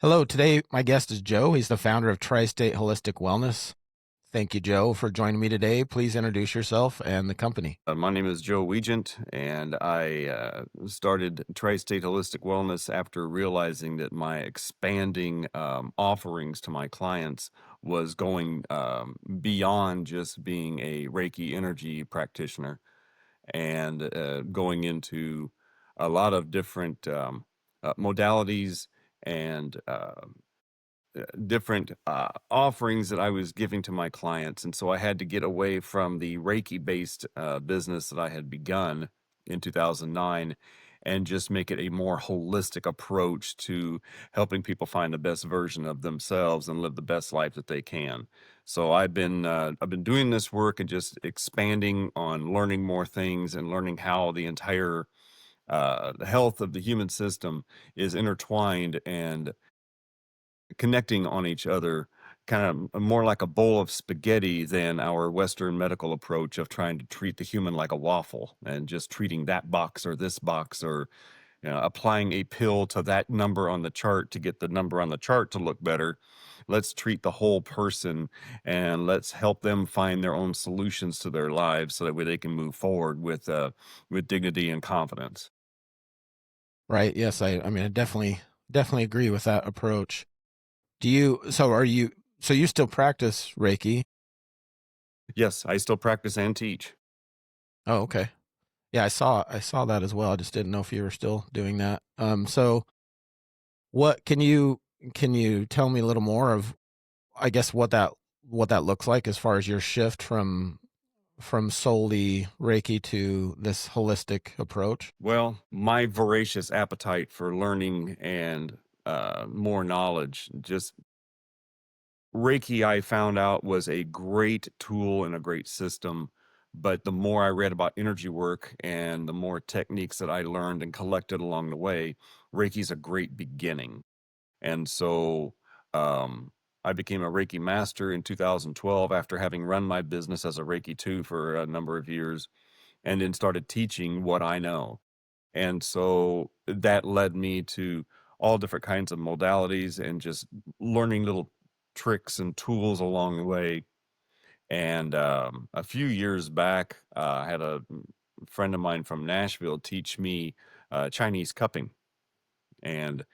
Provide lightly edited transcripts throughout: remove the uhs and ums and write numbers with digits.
Hello, today my guest is Joe. He's the founder of Tri-State Holistic Wellness. Thank you, Joe, for joining me today. Please introduce yourself and the company. My name is Joe Weigant, and I started Tri-State Holistic Wellness after realizing that my expanding offerings to my clients was going beyond just being a Reiki energy practitioner and going into a lot of different modalities and different offerings that I was giving to my clients. And so I had to get away from the Reiki based business that I had begun in 2009 and just make it a more holistic approach to helping people find the best version of themselves and live the best life that they can. So I've been doing this work and just expanding on learning more things and learning how the entire the health of the human system is intertwined and connecting on each other, kind of more like a bowl of spaghetti than our Western medical approach of trying to treat the human like a waffle and just treating that box or this box or applying a pill to that number on the chart to get the number on the chart to look better. Let's treat the whole person and let's help them find their own solutions to their lives so that way they can move forward with dignity and confidence. Right? Yes, I definitely agree with that approach. So you still practice Reiki? Yes, I still practice and teach. Oh, okay. Yeah, I saw that as well. I just didn't know if you were still doing that. So what can you tell me a little more of, I guess, what that looks like as far as your shift from solely Reiki to this holistic approach? Well, my voracious appetite for learning and more knowledge, just Reiki, I found out was a great tool and a great system. But the more I read about energy work and the more techniques that I learned and collected along the way, Reiki's a great beginning. And so um, I became a Reiki master in 2012 after having run my business as a Reiki 2 for a number of years and then started teaching what I know. And so that led me to all different kinds of modalities and just learning little tricks and tools along the way. And a few years back, I had a friend of mine from Nashville teach me Chinese cupping. And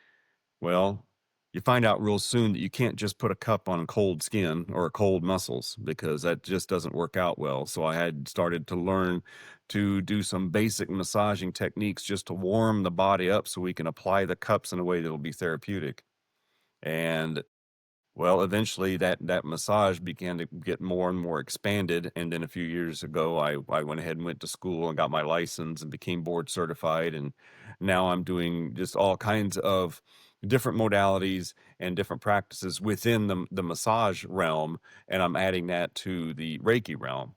well, you find out real soon that you can't just put a cup on cold skin or cold muscles because that just doesn't work out well. So I had started to learn to do some basic massaging techniques just to warm the body up so we can apply the cups in a way that will be therapeutic. And well, eventually that massage began to get more and more expanded, and then a few years ago, I went ahead and went to school and got my license and became board certified, and now I'm doing just all kinds of different modalities and different practices within the massage realm, and I'm adding that to the Reiki realm.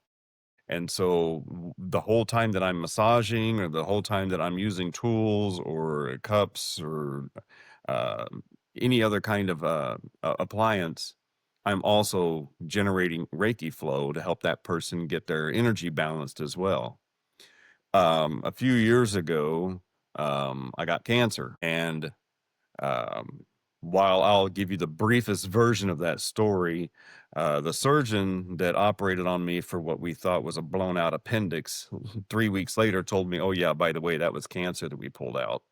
And so the whole time that I'm massaging or the whole time that I'm using tools or cups or uh, any other kind of appliance, I'm also generating Reiki flow to help that person get their energy balanced as well. A few years ago, I got cancer. And um, while I'll give you the briefest version of that story, the surgeon that operated on me for what we thought was a blown out appendix 3 weeks later told me, "Oh, yeah, by the way, that was cancer that we pulled out."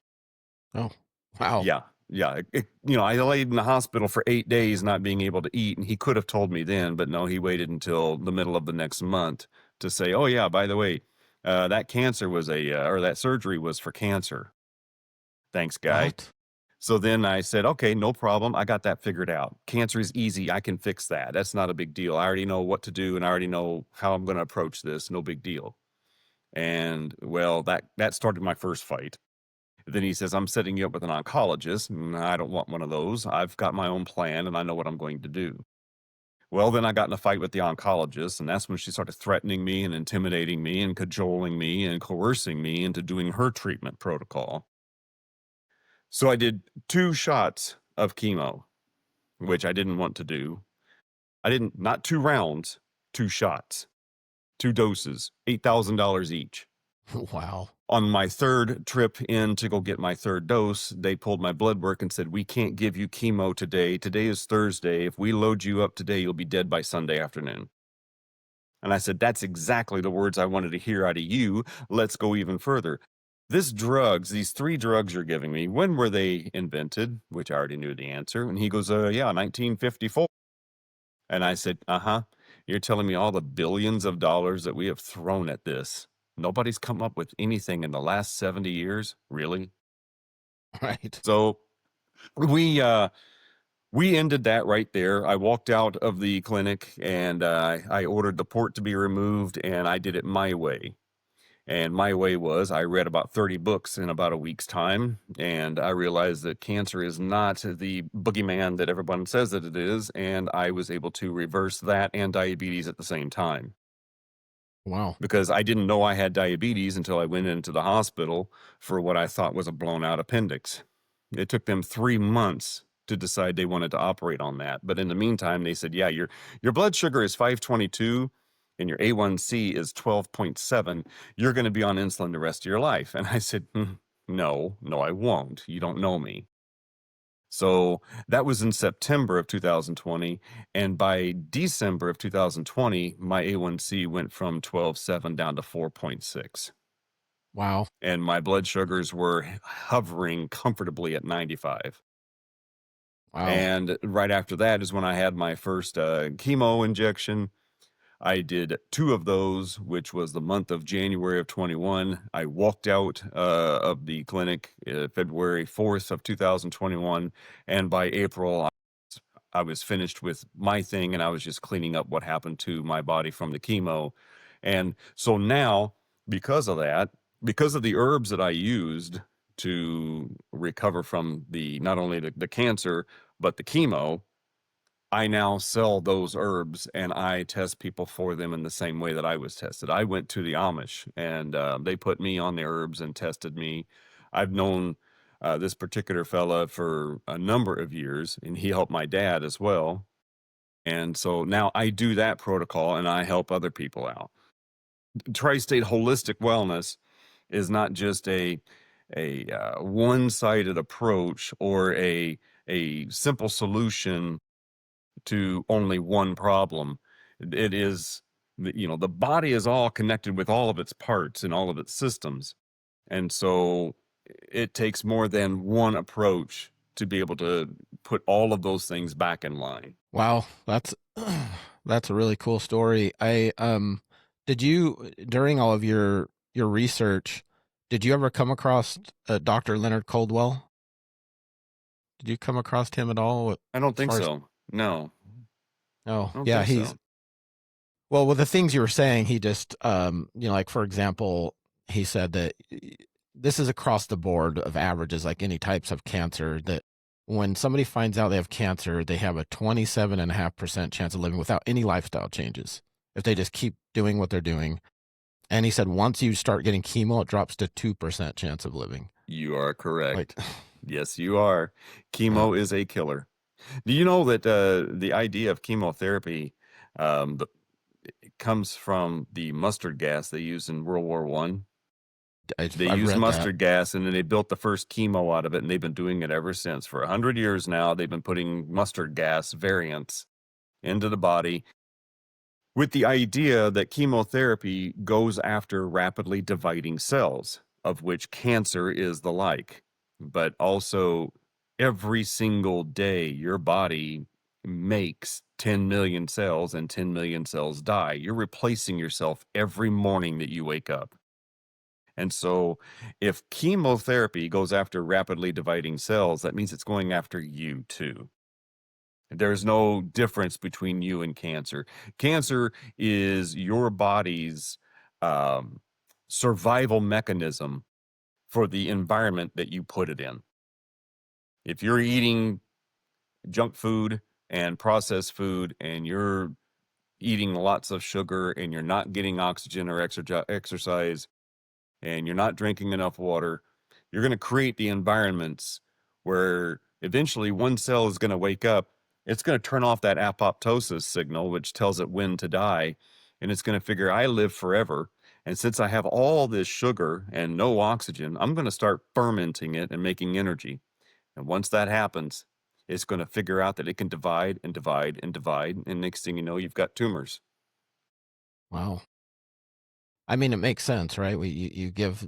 Oh, wow. Yeah. Yeah. I laid in the hospital for 8 days not being able to eat. And he could have told me then, but no, he waited until the middle of the next month to say, "Oh, yeah, by the way, that cancer was or that surgery was for cancer. Thanks, guy." What? So then I said, "Okay, no problem. I got that figured out. Cancer is easy. I can fix that. That's not a big deal. I already know what to do and I already know how I'm going to approach this. No big deal." And well, that started my first fight. Then he says, "I'm setting you up with an oncologist." And I don't want one of those. I've got my own plan and I know what I'm going to do. Well, then I got in a fight with the oncologist, and that's when she started threatening me and intimidating me and cajoling me and coercing me into doing her treatment protocol. So I did 2 shots of chemo, which I didn't want to do. I didn't, not 2 rounds, 2 shots, 2 doses, $8,000 each, Wow. On my third trip in to go get my third dose, they pulled my blood work and said, "We can't give you chemo today. Today is Thursday. If we load you up today, you'll be dead by Sunday afternoon." And I said, "That's exactly the words I wanted to hear out of you. Let's go even further. These 3 drugs you're giving me, when were they invented?" Which I already knew the answer. And he goes, "Yeah, 1954." And I said, "Uh-huh. You're telling me all the billions of dollars that we have thrown at this. Nobody's come up with anything in the last 70 years? Really?" Right. So we ended that right there. I walked out of the clinic and I ordered the port to be removed, and I did it my way. And my way was I read about 30 books in about a week's time, and I realized that cancer is not the boogeyman that everyone says that it is, and I was able to reverse that and diabetes at the same time. Wow. Because I didn't know I had diabetes until I went into the hospital for what I thought was a blown out appendix. It took them 3 months to decide they wanted to operate on that. But in the meantime, they said, "Yeah, your blood sugar is 522 and your A1C is 12.7. You're going to be on insulin the rest of your life." And I said, No, no, I won't. You don't know me." So that was in September of 2020. And by December of 2020, my A1C went from 12.7 down to 4.6. Wow. And my blood sugars were hovering comfortably at 95. Wow. And right after that is when I had my first chemo injection. I did 2 of those, which was the month of January of 21. I walked out of the clinic February 4th of 2021, and by April I was finished with my thing, and I was just cleaning up what happened to my body from the chemo. And so now, because of that, because of the herbs that I used to recover from the not only the cancer but the chemo, I now sell those herbs and I test people for them in the same way that I was tested. I went to the Amish and they put me on the herbs and tested me. I've known this particular fella for a number of years, and he helped my dad as well. And so now I do that protocol and I help other people out. Tri-state holistic wellness is not just a one-sided approach or a simple solution to only one problem. It is, the body is all connected with all of its parts and all of its systems. And so it takes more than one approach to be able to put all of those things back in line. Wow. That's a really cool story. Did you, during all of your research, did you ever come across Dr. Leonard Coldwell? Did you come across him at all I don't as think far as, so. No, oh, I don't yeah, think he's, so. well, with the things you were saying, he just, like, for example, he said that this is across the board of averages, like any types of cancer, that when somebody finds out they have cancer, they have a 27.5% chance of living without any lifestyle changes if they just keep doing what they're doing. And he said once you start getting chemo, it drops to 2% chance of living. You are Like, correct. Yes, you are. yeah, Chemo is a killer. Do you know that the idea of chemotherapy the, it comes from the mustard gas they used in World War One? They I've used read that. mustard gas and then they built the first chemo out of it, and they've been doing it ever since. For 100 years now, they've been putting mustard gas variants into the body with the idea that chemotherapy goes after rapidly dividing cells, of which cancer is the like. But also, every single day, your body makes 10 million cells and 10 million cells die. You're replacing yourself every morning that you wake up. And so, if chemotherapy goes after rapidly dividing cells, that means it's going after you too. There's no difference between you and cancer. Cancer is your body's um, survival mechanism for the environment that you put it in. If you're eating junk food and processed food and you're eating lots of sugar and you're not getting oxygen or exercise and you're not drinking enough water, you're going to create the environments where eventually one cell is going to wake up. It's going to turn off that apoptosis signal, which tells it when to die. And it's going to figure, I live forever. And since I have all this sugar and no oxygen, I'm going to start fermenting it and making energy. And once that happens, it's going to figure out that it can divide and divide and divide. And next thing you know, you've got tumors. Wow. I mean, it makes sense, right? You give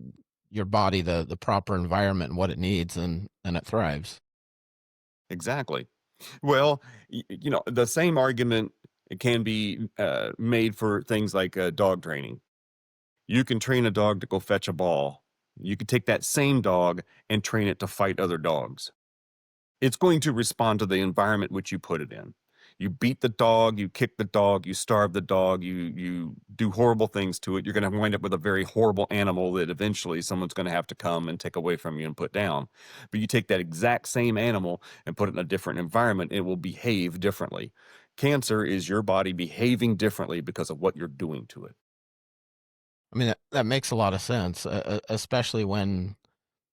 your body the proper environment and what it needs, and it thrives. Exactly. Well, the same argument can be made for things like dog training. You can train a dog to go fetch a ball. You can take that same dog and train it to fight other dogs. It's going to respond to the environment which you put it in. You beat the dog, you kick the dog, you starve the dog, you do horrible things to it. You're going to wind up with a very horrible animal that eventually someone's going to have to come and take away from you and put down. But you take that exact same animal and put it in a different environment, it will behave differently. Cancer is your body behaving differently because of what you're doing to it. I mean, that makes a lot of sense, especially when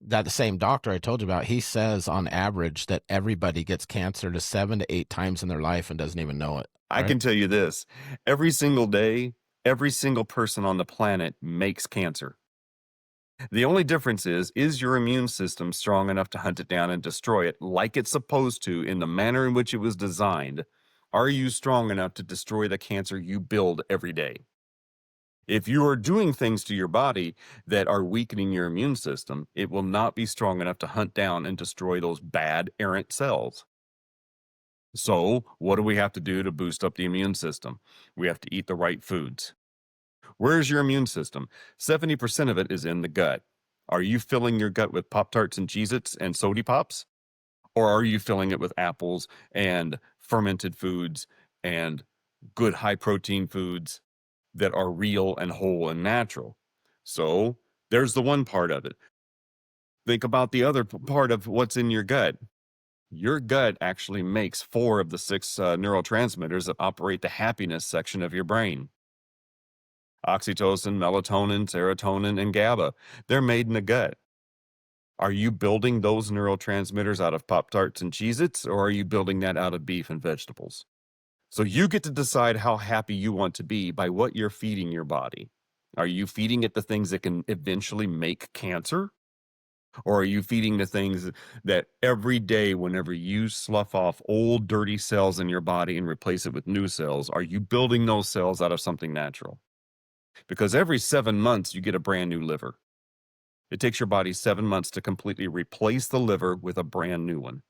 that the same doctor I told you about, he says on average that everybody gets cancer to 7 to 8 times in their life and doesn't even know it, I right? can tell you this, every single day, every single person on the planet makes cancer. The only difference is your immune system strong enough to hunt it down and destroy it like it's supposed to in the manner in which it was designed? Are you strong enough to destroy the cancer you build every day? If you are doing things to your body that are weakening your immune system, it will not be strong enough to hunt down and destroy those bad, errant cells. So, what do we have to do to boost up the immune system? We have to eat the right foods. Where's your immune system? 70% of it is in the gut. Are you filling your gut with Pop Tarts and Cheez Its and Sody Pops? Or are you filling it with apples and fermented foods and good high protein foods that are real and whole and natural? So there's the one part of it. Think about the other part of what's in your gut. Your gut actually makes four of the six neurotransmitters that operate the happiness section of your brain: oxytocin, melatonin, serotonin, and GABA. They're made in the gut. Are you building those neurotransmitters out of Pop Tarts and Cheez Its, or are you building that out of beef and vegetables? So you get to decide how happy you want to be by what you're feeding your body. Are you feeding it the things that can eventually make cancer? Or are you feeding the things that every day, whenever you slough off old, dirty cells in your body and replace it with new cells, are you building those cells out of something natural? Because every 7 months, you get a brand new liver. It takes your body 7 months to completely replace the liver with a brand new one.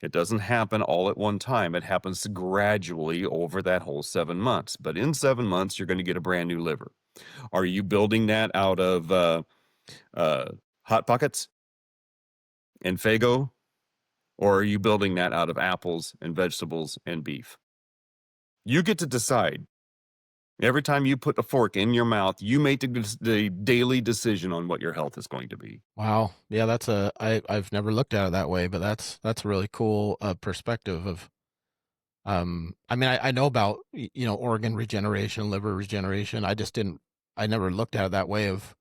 It doesn't happen all at one time. It happens gradually over that whole 7 months. But in 7 months, you're going to get a brand new liver. Are you building that out of uh, Hot Pockets and Fago? Or are you building that out of apples and vegetables and beef? You get to decide. Every time you put a fork in your mouth, you make the daily decision on what your health is going to be. Wow. Yeah, I've never looked at it that way, but that's a really cool perspective of I mean I know about organ regeneration, liver regeneration. I never looked at it that way of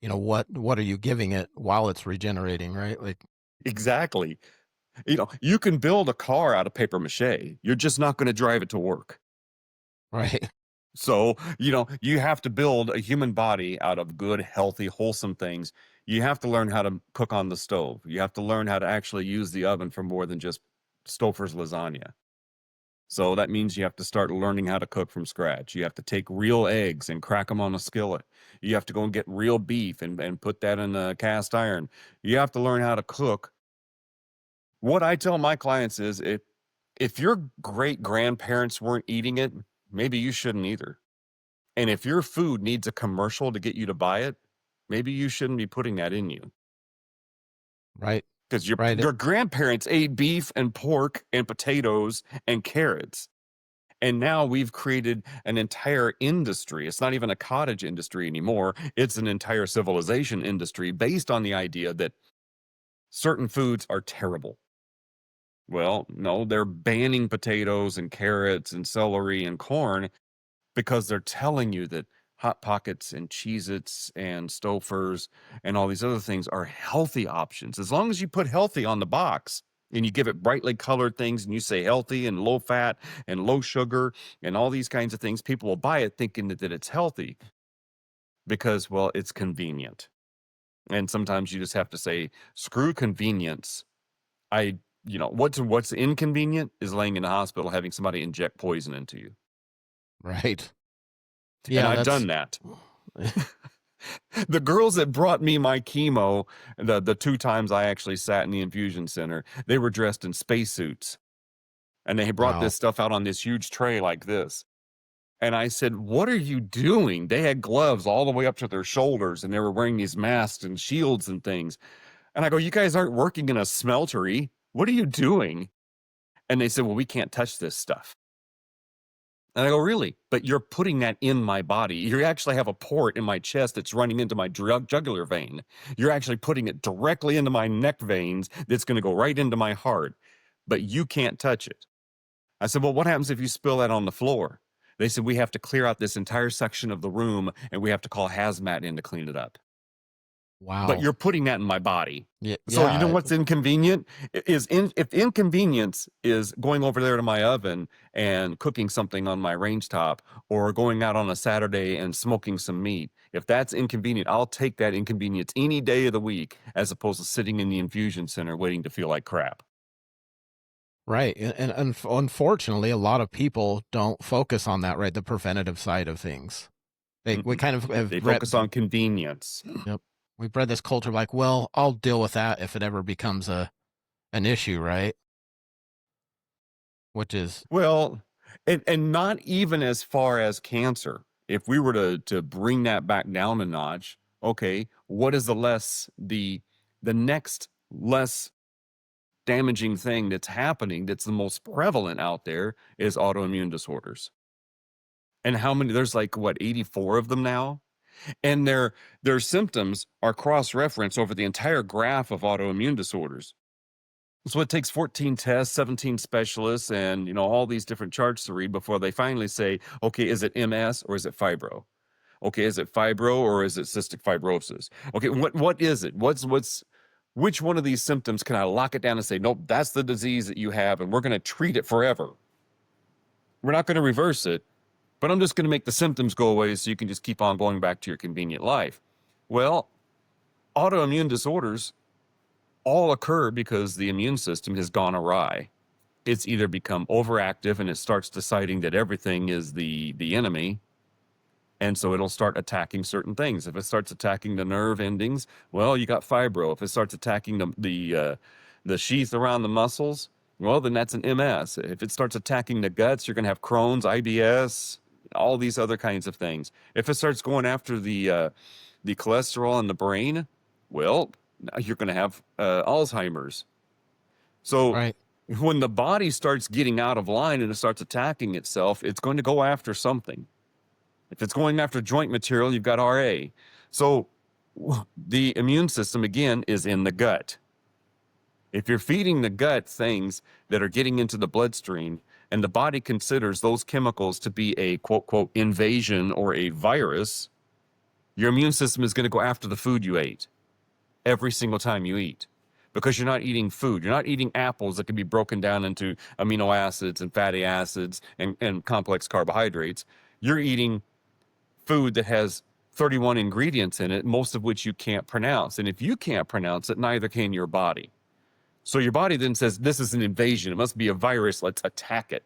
what are you giving it while it's regenerating, right? Like Exactly. You can build a car out of paper mache. You're just not going to drive it to work. right. So, you have to build a human body out of good, healthy, wholesome things. You have to learn how to cook on the stove. You have to learn how to actually use the oven for more than just Stouffer's lasagna. So that means you have to start learning how to cook from scratch. You have to take real eggs and crack them on a skillet. You have to go and get real beef and put that in a cast iron. You have to learn how to cook. What I tell my clients is if your great grandparents weren't eating it, maybe you shouldn't either. And if your food needs a commercial to get you to buy it, maybe you shouldn't be putting that in you. Right. Because your Right. your grandparents ate beef and pork and potatoes and carrots. And now we've created an entire industry. It's not even a cottage industry anymore. It's an entire civilization industry based on the idea that certain foods are terrible. Well, no, they're banning potatoes and carrots and celery and corn because they're telling you that Hot Pockets and Cheez-Its and Stouffer's and all these other things are healthy options. As long as you put healthy on the box and you give it brightly colored things and you say healthy and low fat and low sugar and all these kinds of things, people will buy it thinking that it's healthy. because, well, it's convenient. And sometimes you just have to say, screw convenience. I, what's inconvenient is laying in the hospital having somebody inject poison into you. Right. And Yeah, I've that's done that. The girls that brought me my chemo, the two times I actually sat in the infusion center, they were dressed in spacesuits. And they brought wow. this stuff out on this huge tray like this. And I said, "What are you doing?" They had gloves all the way up to their shoulders, and they were wearing these masks and shields and things. And I go, "You guys aren't working in a smeltery. What are you doing?" And they said, "Well, we can't touch this stuff." And I go, "Really? But you're putting that in my body. You actually have a port in my chest that's running into my jugular vein. You're actually putting it directly into my neck veins that's going to go right into my heart. But you can't touch it." I said, "Well, what happens if you spill that on the floor?" They said, "We have to clear out this entire section of the room and we have to call hazmat in to clean it up." But Wow. you're putting that in my body. Yeah, So you know yeah. what's inconvenient? If inconvenience is going over there to my oven and cooking something on my range top, or going out on a Saturday and smoking some meat, if that's inconvenient, I'll take that inconvenience any day of the week as opposed to sitting in the infusion center waiting to feel like crap. Right. And unfortunately, a lot of people don't focus on that, right? The preventative side of things. We Mm-mm. kind of have They read, focus on convenience. yep. We've bred this culture like, well, I'll deal with that if it ever becomes an issue, right? Which is Well, and not even as far as cancer. If we were to bring that back down a notch, okay, what is the next less damaging thing that's happening that's the most prevalent out there is autoimmune disorders. And how many there's like what 84 of them now? And their symptoms are cross-referenced over the entire graph of autoimmune disorders. So it takes 14 tests, 17 specialists, and all these different charts to read before they finally say, okay, is it MS or is it fibro? Okay, is it fibro or is it cystic fibrosis? Okay, what is it? Which one of these symptoms can I lock it down and say, nope, that's the disease that you have, and we're going to treat it forever. We're not going to reverse it, but I'm just going to make the symptoms go away so you can just keep on going back to your convenient life. Well, autoimmune disorders all occur because the immune system has gone awry. It's either become overactive and it starts deciding that everything is the enemy, and so it'll start attacking certain things. If it starts attacking the nerve endings, well, you got fibro. If it starts attacking the sheath around the muscles, well, then that's an MS. If it starts attacking the guts, you're going to have Crohn's, IBS, all these other kinds of things. If it starts going after the cholesterol in the brain, well, now you're going to have Alzheimer's. So right. when the body starts getting out of line and it starts attacking itself, it's going to go after something. If it's going after joint material, you've got RA. So the immune system, again, is in the gut. If you're feeding the gut things that are getting into the bloodstream and the body considers those chemicals to be a quote, quote, invasion or a virus, your immune system is going to go after the food you ate every single time you eat, because you're not eating food. You're not eating apples that can be broken down into amino acids and fatty acids and complex carbohydrates. You're eating food that has 31 ingredients in it, most of which you can't pronounce. And if you can't pronounce it, neither can your body. So your body then says, this is an invasion. It must be a virus. Let's attack it.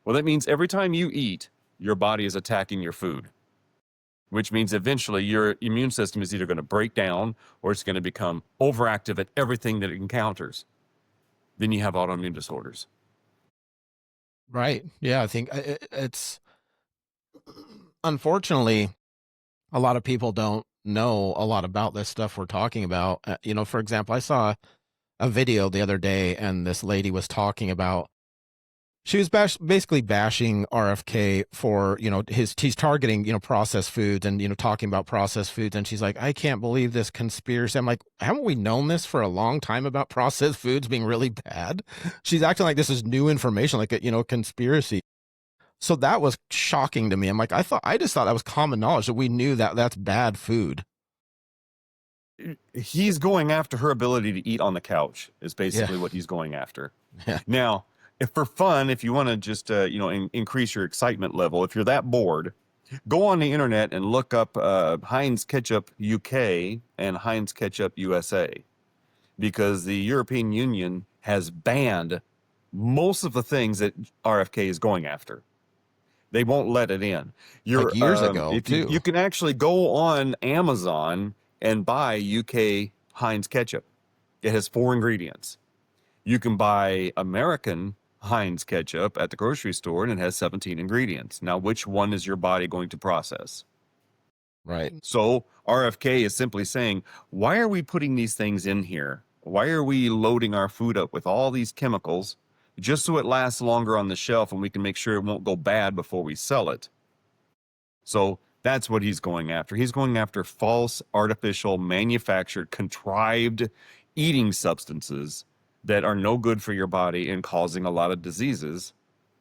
Well, that means every time you eat, your body is attacking your food, which means eventually your immune system is either going to break down or it's going to become overactive at everything that it encounters. Then you have autoimmune disorders. Right. Yeah, I think it's unfortunately a lot of people don't know a lot about this stuff we're talking about. For example, I saw a video the other day and this lady was talking about she was basically bashing RFK for, he's targeting, processed foods and, talking about processed foods. And she's like, I can't believe this conspiracy. I'm like, haven't we known this for a long time about processed foods being really bad? She's acting like this is new information, like a, conspiracy. So that was shocking to me. I'm like, I just thought that was common knowledge that we knew that that's bad food. He's going after her ability to eat on the couch is Yeah. basically what he's going after. Yeah. Now, if for fun, if you want to just increase your excitement level, if you're that bored, Go on the internet and look up Heinz Ketchup UK and Heinz Ketchup USA, because the European Union has banned most of the things that RFK is going after. They won't let it in. Like You're years ago if you too. can actually go on Amazon and buy UK Heinz ketchup. It has 4 ingredients. You can buy American Heinz ketchup at the grocery store and it has 17 ingredients. Now, which one is your body going to process? Right. So RFK is simply saying, why are we putting these things in here? Why are we loading our food up with all these chemicals just so it lasts longer on the shelf and we can make sure it won't go bad before we sell it? So that's what he's going after. He's going after false, artificial, manufactured, contrived eating substances that are no good for your body and causing a lot of diseases.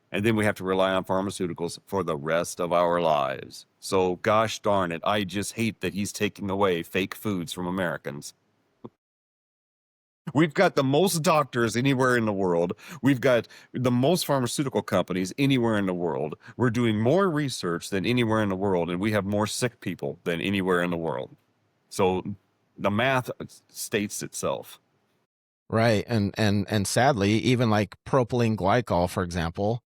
And then we have to rely on pharmaceuticals for the rest of our lives. So, gosh darn it, I just hate that he's taking away fake foods from Americans. We've got the most doctors anywhere in the world. We've got the most pharmaceutical companies anywhere in the world. We're doing more research than anywhere in the world, and we have more sick people than anywhere in the world. So the math states itself. Right. And sadly, even like propylene glycol, for example,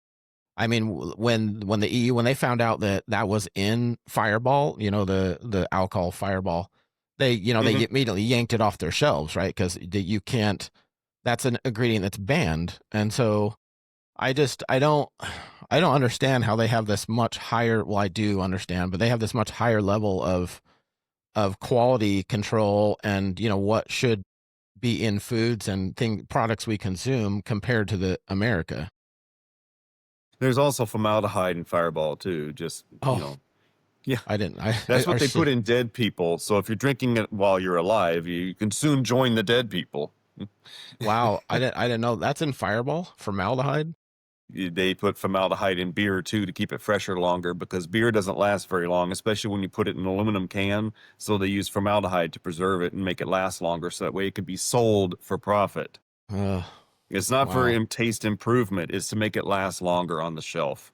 I mean, when the EU, when they found out that that was in Fireball, the alcohol Fireball, they, they Hmm. immediately yanked it off their shelves, right? Because you can't. That's an ingredient that's banned, and so I don't understand how they have this much higher. Well, I do understand, but they have this much higher level of quality control, and what should be in foods and products we consume compared to the America. There's also formaldehyde in Fireball too. Just, Oh, yeah, I didn't. that's what Are they put you, in dead people. So if you're drinking it while you're alive, you can soon join the dead people. wow, I didn't know that's in Fireball, formaldehyde. They put formaldehyde in beer too to keep it fresher longer, because beer doesn't last very long, especially when you put it in an aluminum can. So they use formaldehyde to preserve it and make it last longer, so that way it can be sold for profit. Uh, It's not for wow. taste improvement, it's to make it last longer on the shelf.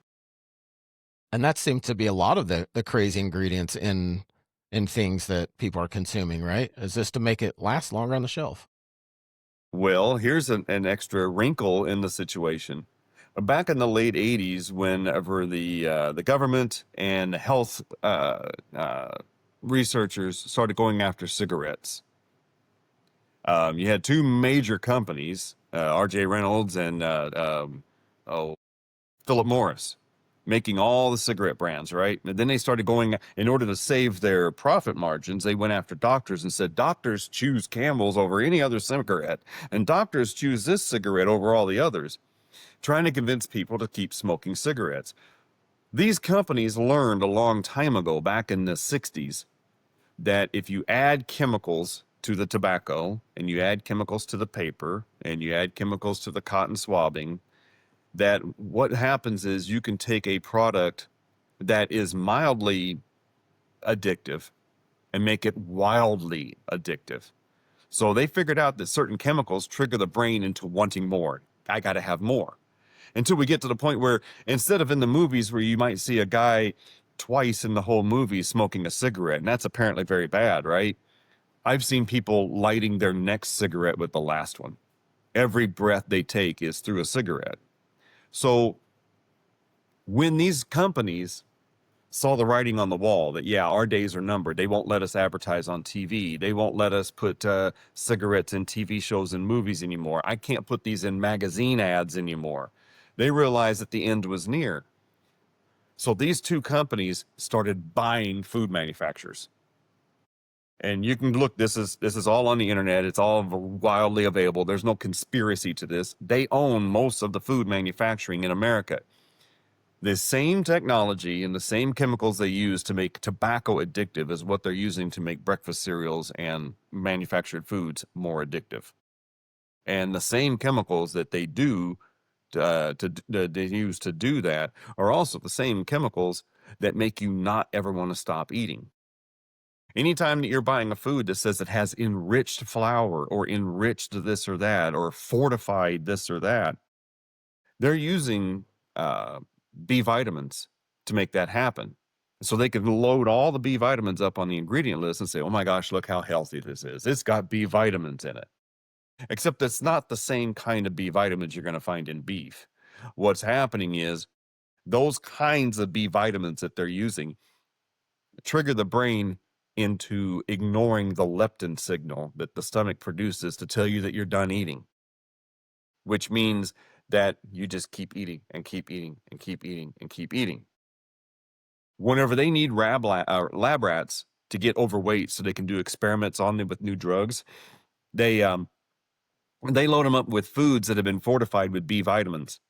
And that seems to be a lot of the crazy ingredients in things that people are consuming, right? Is this to make it last longer on the shelf? Well, here's an extra wrinkle in the situation. Back in the late 80s, whenever the government and health researchers started going after cigarettes, you had 2 major companies, R.J. Reynolds and oh, Philip Morris, making all the cigarette brands, right? And then they started going, in order to save their profit margins, they went after doctors and said, doctors choose Camels over any other cigarette, and doctors choose this cigarette over all the others, trying to convince people to keep smoking cigarettes. These companies learned a long time ago, back in the 60s, that if you add chemicals to the tobacco and you add chemicals to the paper and you add chemicals to the cotton swabbing, that what happens is you can take a product that is mildly addictive and make it wildly addictive. So they figured out that certain chemicals trigger the brain into wanting more. I got to have more. Until we get to the point where, instead of in the movies where you might see a guy twice in the whole movie smoking a cigarette, and that's apparently very bad, right? I've seen people lighting their next cigarette with the last one. Every breath they take is through a cigarette. So when these companies saw the writing on the wall that, yeah, our days are numbered, they won't let us advertise on TV, they won't let us put cigarettes in TV shows and movies anymore, I can't put these in magazine ads anymore, they realized that the end was near. So these 2 companies started buying food manufacturers. And you can look, this is all on the internet, it's all wildly available, there's no conspiracy to this. They own most of the food manufacturing in America. The same technology and the same chemicals they use to make tobacco addictive is what they're using to make breakfast cereals and manufactured foods more addictive. And the same chemicals that they do they use to do that are also the same chemicals that make you not ever want to stop eating. Anytime that you're buying a food that says it has enriched flour or enriched this or that or fortified this or that, they're using uh, B vitamins to make that happen. So they can load all the B vitamins up on the ingredient list and say, oh my gosh, look how healthy this is. It's got B vitamins in it. Except it's not the same kind of B vitamins you're going to find in beef. What's happening is those kinds of B vitamins that they're using trigger the brain into ignoring the leptin signal that the stomach produces to tell you that you're done eating, which means that you just keep eating and keep eating and keep eating and keep eating. Whenever they need lab rats to get overweight so they can do experiments on them with new drugs, they they load them up with foods that have been fortified with B vitamins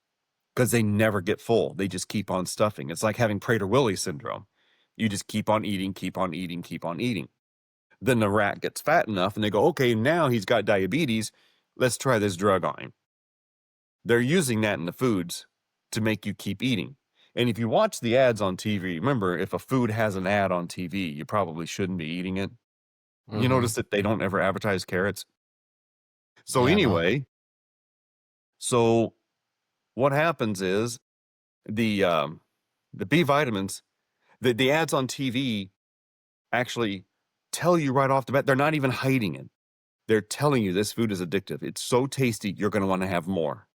because they never get full. They just keep on stuffing. It's like having Prader-Willi syndrome. You just keep on eating, keep on eating, keep on eating. Then the rat gets fat enough and they go, okay, now he's got diabetes. Let's try this drug on him. They're using that in the foods to make you keep eating. And if you watch the ads on TV, remember, if a food has an ad on TV, you probably shouldn't be eating it. You Mhm. notice that they don't ever advertise carrots. So Yeah, no. anyway, so what happens is the um, the B vitamins, the ads on TV actually tell you right off the bat. They're not even hiding it. They're telling you this food is addictive. It's so tasty, you're going to want to have more.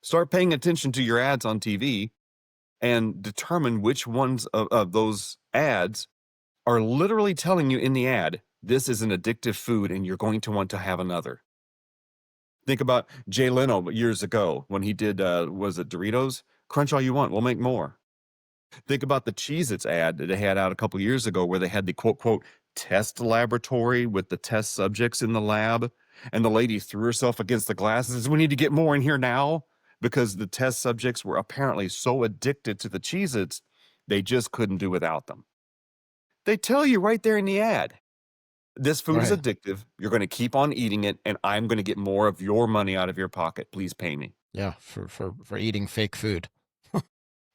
Start paying attention to your ads on TV and determine which ones of those ads are literally telling you in the ad, this is an addictive food and you're going to want to have another. Think about Jay Leno years ago when he did, was it Doritos? Crunch all you want, we'll make more. Think about the Cheez-Its ad that they had out a couple years ago where they had the quote, quote, test laboratory with the test subjects in the lab. And the lady threw herself against the glass and says, we need to get more in here now because the test subjects were apparently so addicted to the Cheez-Its, they just couldn't do without them. They tell you right there in the ad, this food is Right. addictive. You're going to keep on eating it, and I'm going to get more of your money out of your pocket. Please pay me Yeah, for eating fake food.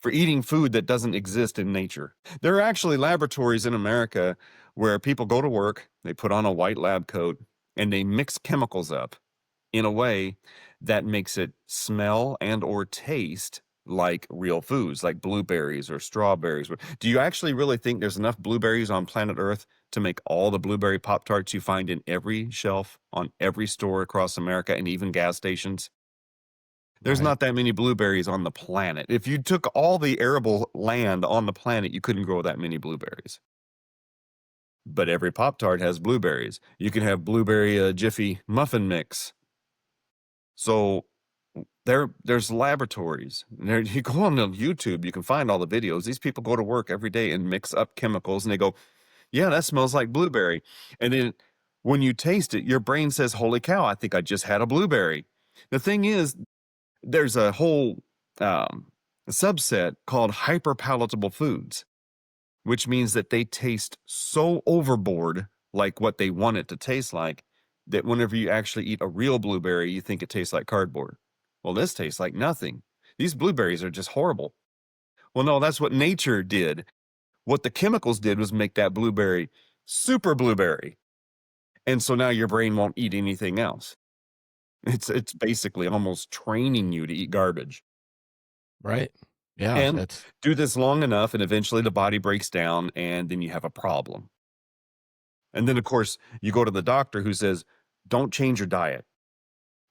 for eating food that doesn't exist in nature. There are actually laboratories in America where people go to work, they put on a white lab coat, and they mix chemicals up in a way that makes it smell and or taste like real foods, like blueberries or strawberries. Do you actually really think there's enough blueberries on planet Earth to make all the blueberry Pop-Tarts you find in every shelf on every store across America and even gas stations? There's Right. not that many blueberries on the planet. If you took all the arable land on the planet, you couldn't grow that many blueberries. But every Pop-Tart has blueberries. You can have blueberry Jiffy muffin mix. So there's laboratories. There, you go on YouTube, you can find all the videos. These people go to work every day and mix up chemicals, and they go, "Yeah, that smells like blueberry." And then when you taste it, your brain says, "Holy cow! I think I just had a blueberry." The thing is, there's a whole um, subset called hyperpalatable foods, which means that they taste so overboard like what they want it to taste like that whenever you actually eat a real blueberry, you think it tastes like cardboard. Well, this tastes like nothing. These blueberries are just horrible. Well, no, that's what nature did. What the chemicals did was make that blueberry super blueberry. And so now your brain won't eat anything else. It's basically almost training you to eat garbage. Right. Yeah, And it's do this long enough and eventually the body breaks down and then you have a problem. And then, of course, you go to the doctor who says, don't change your diet.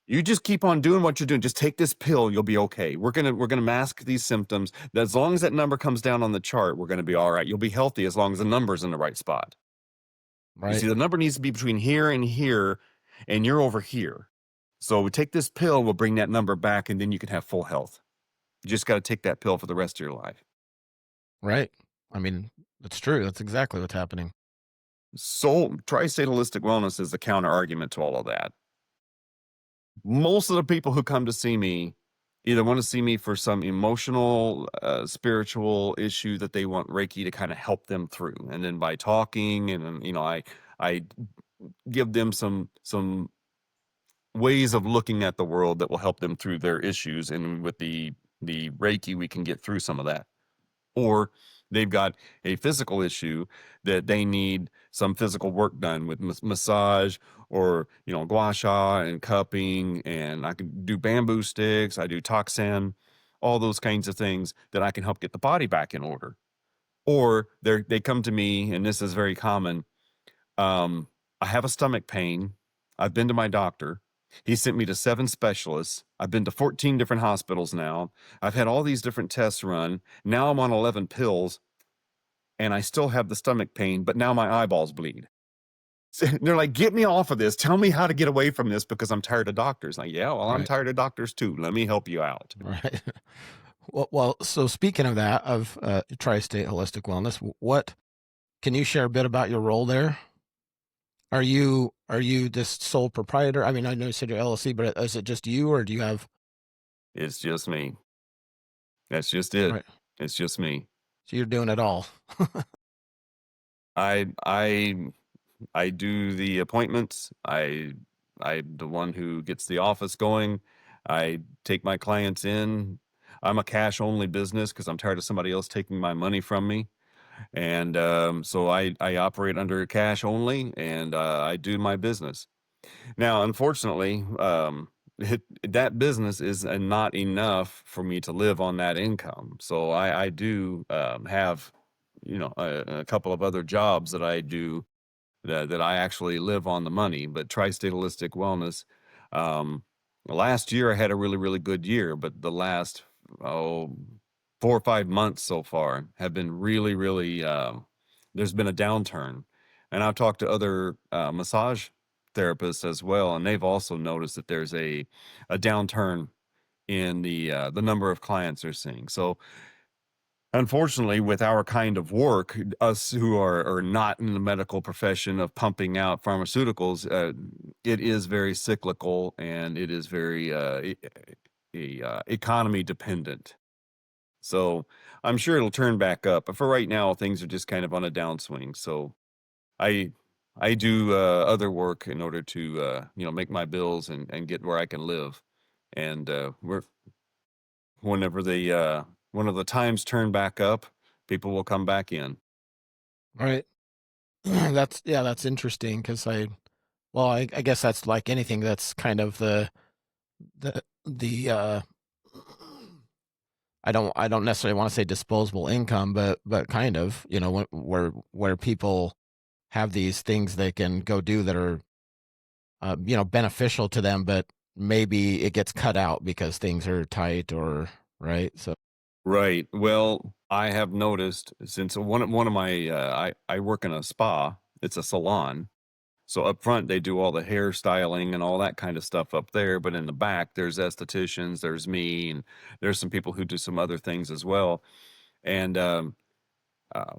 You just keep on doing what you're doing. Just take this pill, you'll be okay. We're gonna mask these symptoms. As long as that number comes down on the chart, we're gonna be all right. You'll be healthy as long as the number's in the right spot. You right. see, the number needs to be between here, and you're over here. So we take this pill, we'll bring that number back, and then you can have full health. You just got to take that pill for the rest of your life. Right. I mean, it's true. That's exactly what's happening. So, tri-state holistic wellness is the counter argument to all of that. Most of the people who come to see me either want to see me for some emotional, spiritual issue that they want Reiki to kind of help them through, and then by talking and I give them some ways of looking at the world that will help them through their issues, and with the Reiki, we can get through some of that. Or they've got a physical issue that they need some physical work done with massage or gua sha and cupping, and I can do bamboo sticks, I do toxin, all those kinds of things that I can help get the body back in order. Or they come to me, and this is very common. Um, I have a stomach pain. I've been to my doctor. He sent me to 7 specialists. I've been to 14 different hospitals now. I've had all these different tests run. Now I'm on 11 pills, and I still have the stomach pain, but now my eyeballs bleed. So they're like, "Get me off of this. Tell me how to get away from this because I'm tired of doctors." Like, "Yeah, well, I'm Right. tired of doctors too. Let me help you out." Right. Well, so speaking of that, of Tri-State Holistic Wellness, what can you share a bit about your role there? Are you just sole proprietor? I mean, I know you said you're LLC, but is it just you, or do you have? It's just me. That's just it. Right. It's just me. So you're doing it all. I I I do the appointments. I'm the one who gets the office going. I take my clients in. I'm a cash only business because I'm tired of somebody else taking my money from me. And so I operate under cash only, and I do my business. Now, unfortunately, that business is not enough for me to live on that income. So I do have, a couple of other jobs that I do that I actually live on the money. But Tri-State Holistic Wellness, um, last year I had a really, really good year, but the last, oh, 4 or 5 months so far have been really, really, there's been a downturn. And I've talked to other massage therapists as well, and they've also noticed that there's a downturn in the number of clients they're seeing. So unfortunately, with our kind of work, us who are not in the medical profession of pumping out pharmaceuticals, it is very cyclical and it is very economy dependent. So I'm sure it'll turn back up, but for right now, things are just kind of on a downswing. So I I do other work in order to make my bills and get where I can live. And we're whenever one of the times turn back up, people will come back in. Right. That's interesting because well, I guess that's like anything. That's kind of the I don't necessarily want to say disposable income, but kind of, where people have these things they can go do that are beneficial to them, but maybe it gets cut out because things are tight, or right. So Right. Well, I have noticed since one of my I work in a spa. It's a salon. So up front they do all the hair styling and all that kind of stuff up there, but in the back there's estheticians, there's me, and there's some people who do some other things as well. And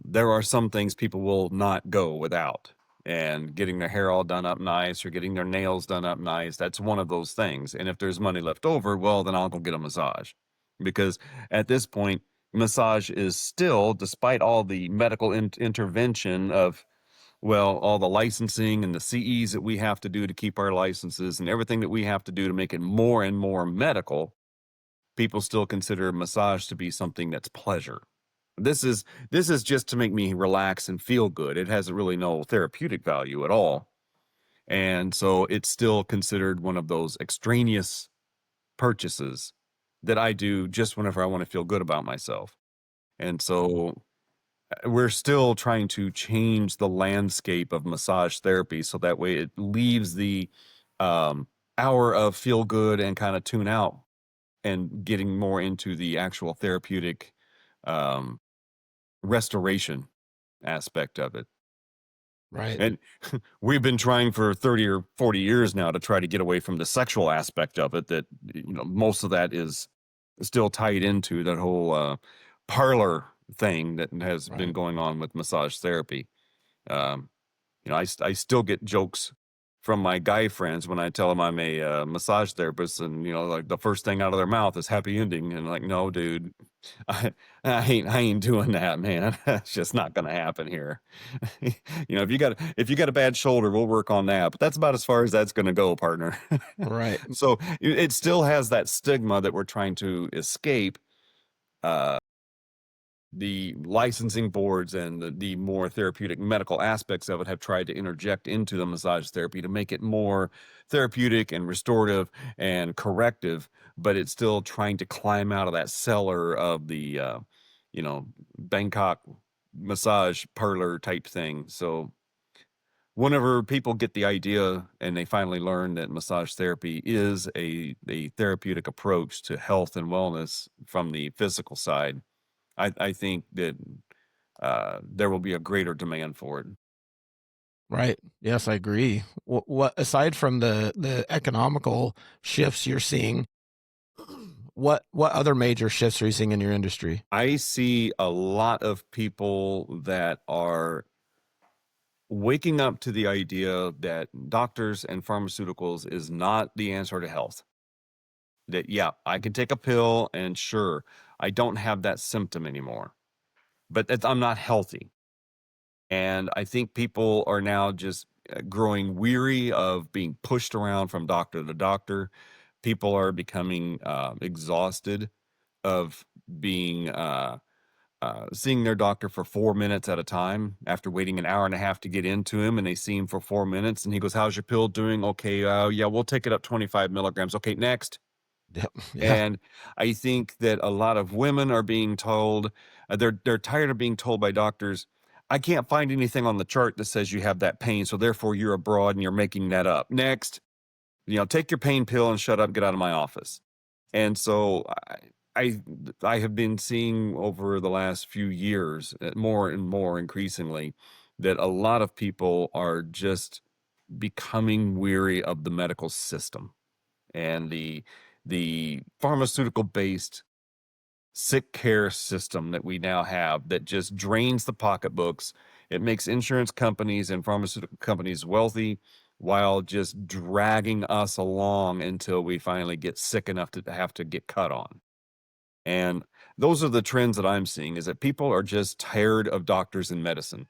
there are some things people will not go without. And getting their hair all done up nice or getting their nails done up nice, that's one of those things. And if there's money left over, well, then I'll go get a massage. Because at this point, massage is still, despite all the medical intervention of, well, all the licensing and the CEs that we have to do to keep our licenses and everything that we have to do to make it more and more medical, people still consider massage to be something that's pleasure. This is just to make me relax and feel good. It has really no therapeutic value at all. And so it's still considered one of those extraneous purchases that I do just whenever I want to feel good about myself. And so we're still trying to change the landscape of massage therapy so that way it leaves the hour of feel good and kind of tune out and getting more into the actual therapeutic um, restoration aspect of it. right, And we've been trying for 30 or 40 years now to try to get away from the sexual aspect of it that most of that is still tied into that whole parlor thing that has been right. going on with massage therapy. Um, I still get jokes from my guy friends when I tell them I'm a massage therapist, and like the first thing out of their mouth is happy ending, and like, no, dude, I, I ain't doing that, man. That's just not gonna happen here. If you got a bad shoulder, we'll work on that, but that's about as far as that's gonna go, partner. Right. So it still has that stigma that we're trying to escape. Uh, the licensing boards and the more therapeutic medical aspects of it have tried to interject into the massage therapy to make it more therapeutic and restorative and corrective, but it's still trying to climb out of that cellar of the you know Bangkok massage parlor type thing. So whenever people get the idea and they finally learn that massage therapy is a therapeutic approach to health and wellness from the physical side, I think that there will be a greater demand for it. Right. Yes, I agree. What aside from the economical shifts you're seeing, what other major shifts are you seeing in your industry? I see a lot of people that are waking up to the idea that doctors and pharmaceuticals is not the answer to health. That, yeah, I can take a pill and sure, I don't have that symptom anymore, but I'm not healthy. And I think people are now just growing weary of being pushed around from doctor to doctor. People are becoming exhausted of being seeing their doctor for 4 minutes at a time after waiting an hour and a half to get into him, and they see him for 4 minutes, and he goes, "How's your pill doing?" "Okay, yeah, we'll take it up 25 milligrams." "Okay, next." Yep. Yeah. And I think that a lot of women are being told, they're tired of being told by doctors, "I can't find anything on the chart that says you have that pain, so therefore you're abroad and you're making that up. Next, take your pain pill and shut up, get out of my office." And so I I have been seeing over the last few years, more and more increasingly, that a lot of people are just becoming weary of the medical system and the pharmaceutical based sick care system that we now have that just drains the pocketbooks. It makes insurance companies and pharmaceutical companies wealthy while just dragging us along until we finally get sick enough to have to get cut on. And those are the trends that I'm seeing, is that people are just tired of doctors and medicine.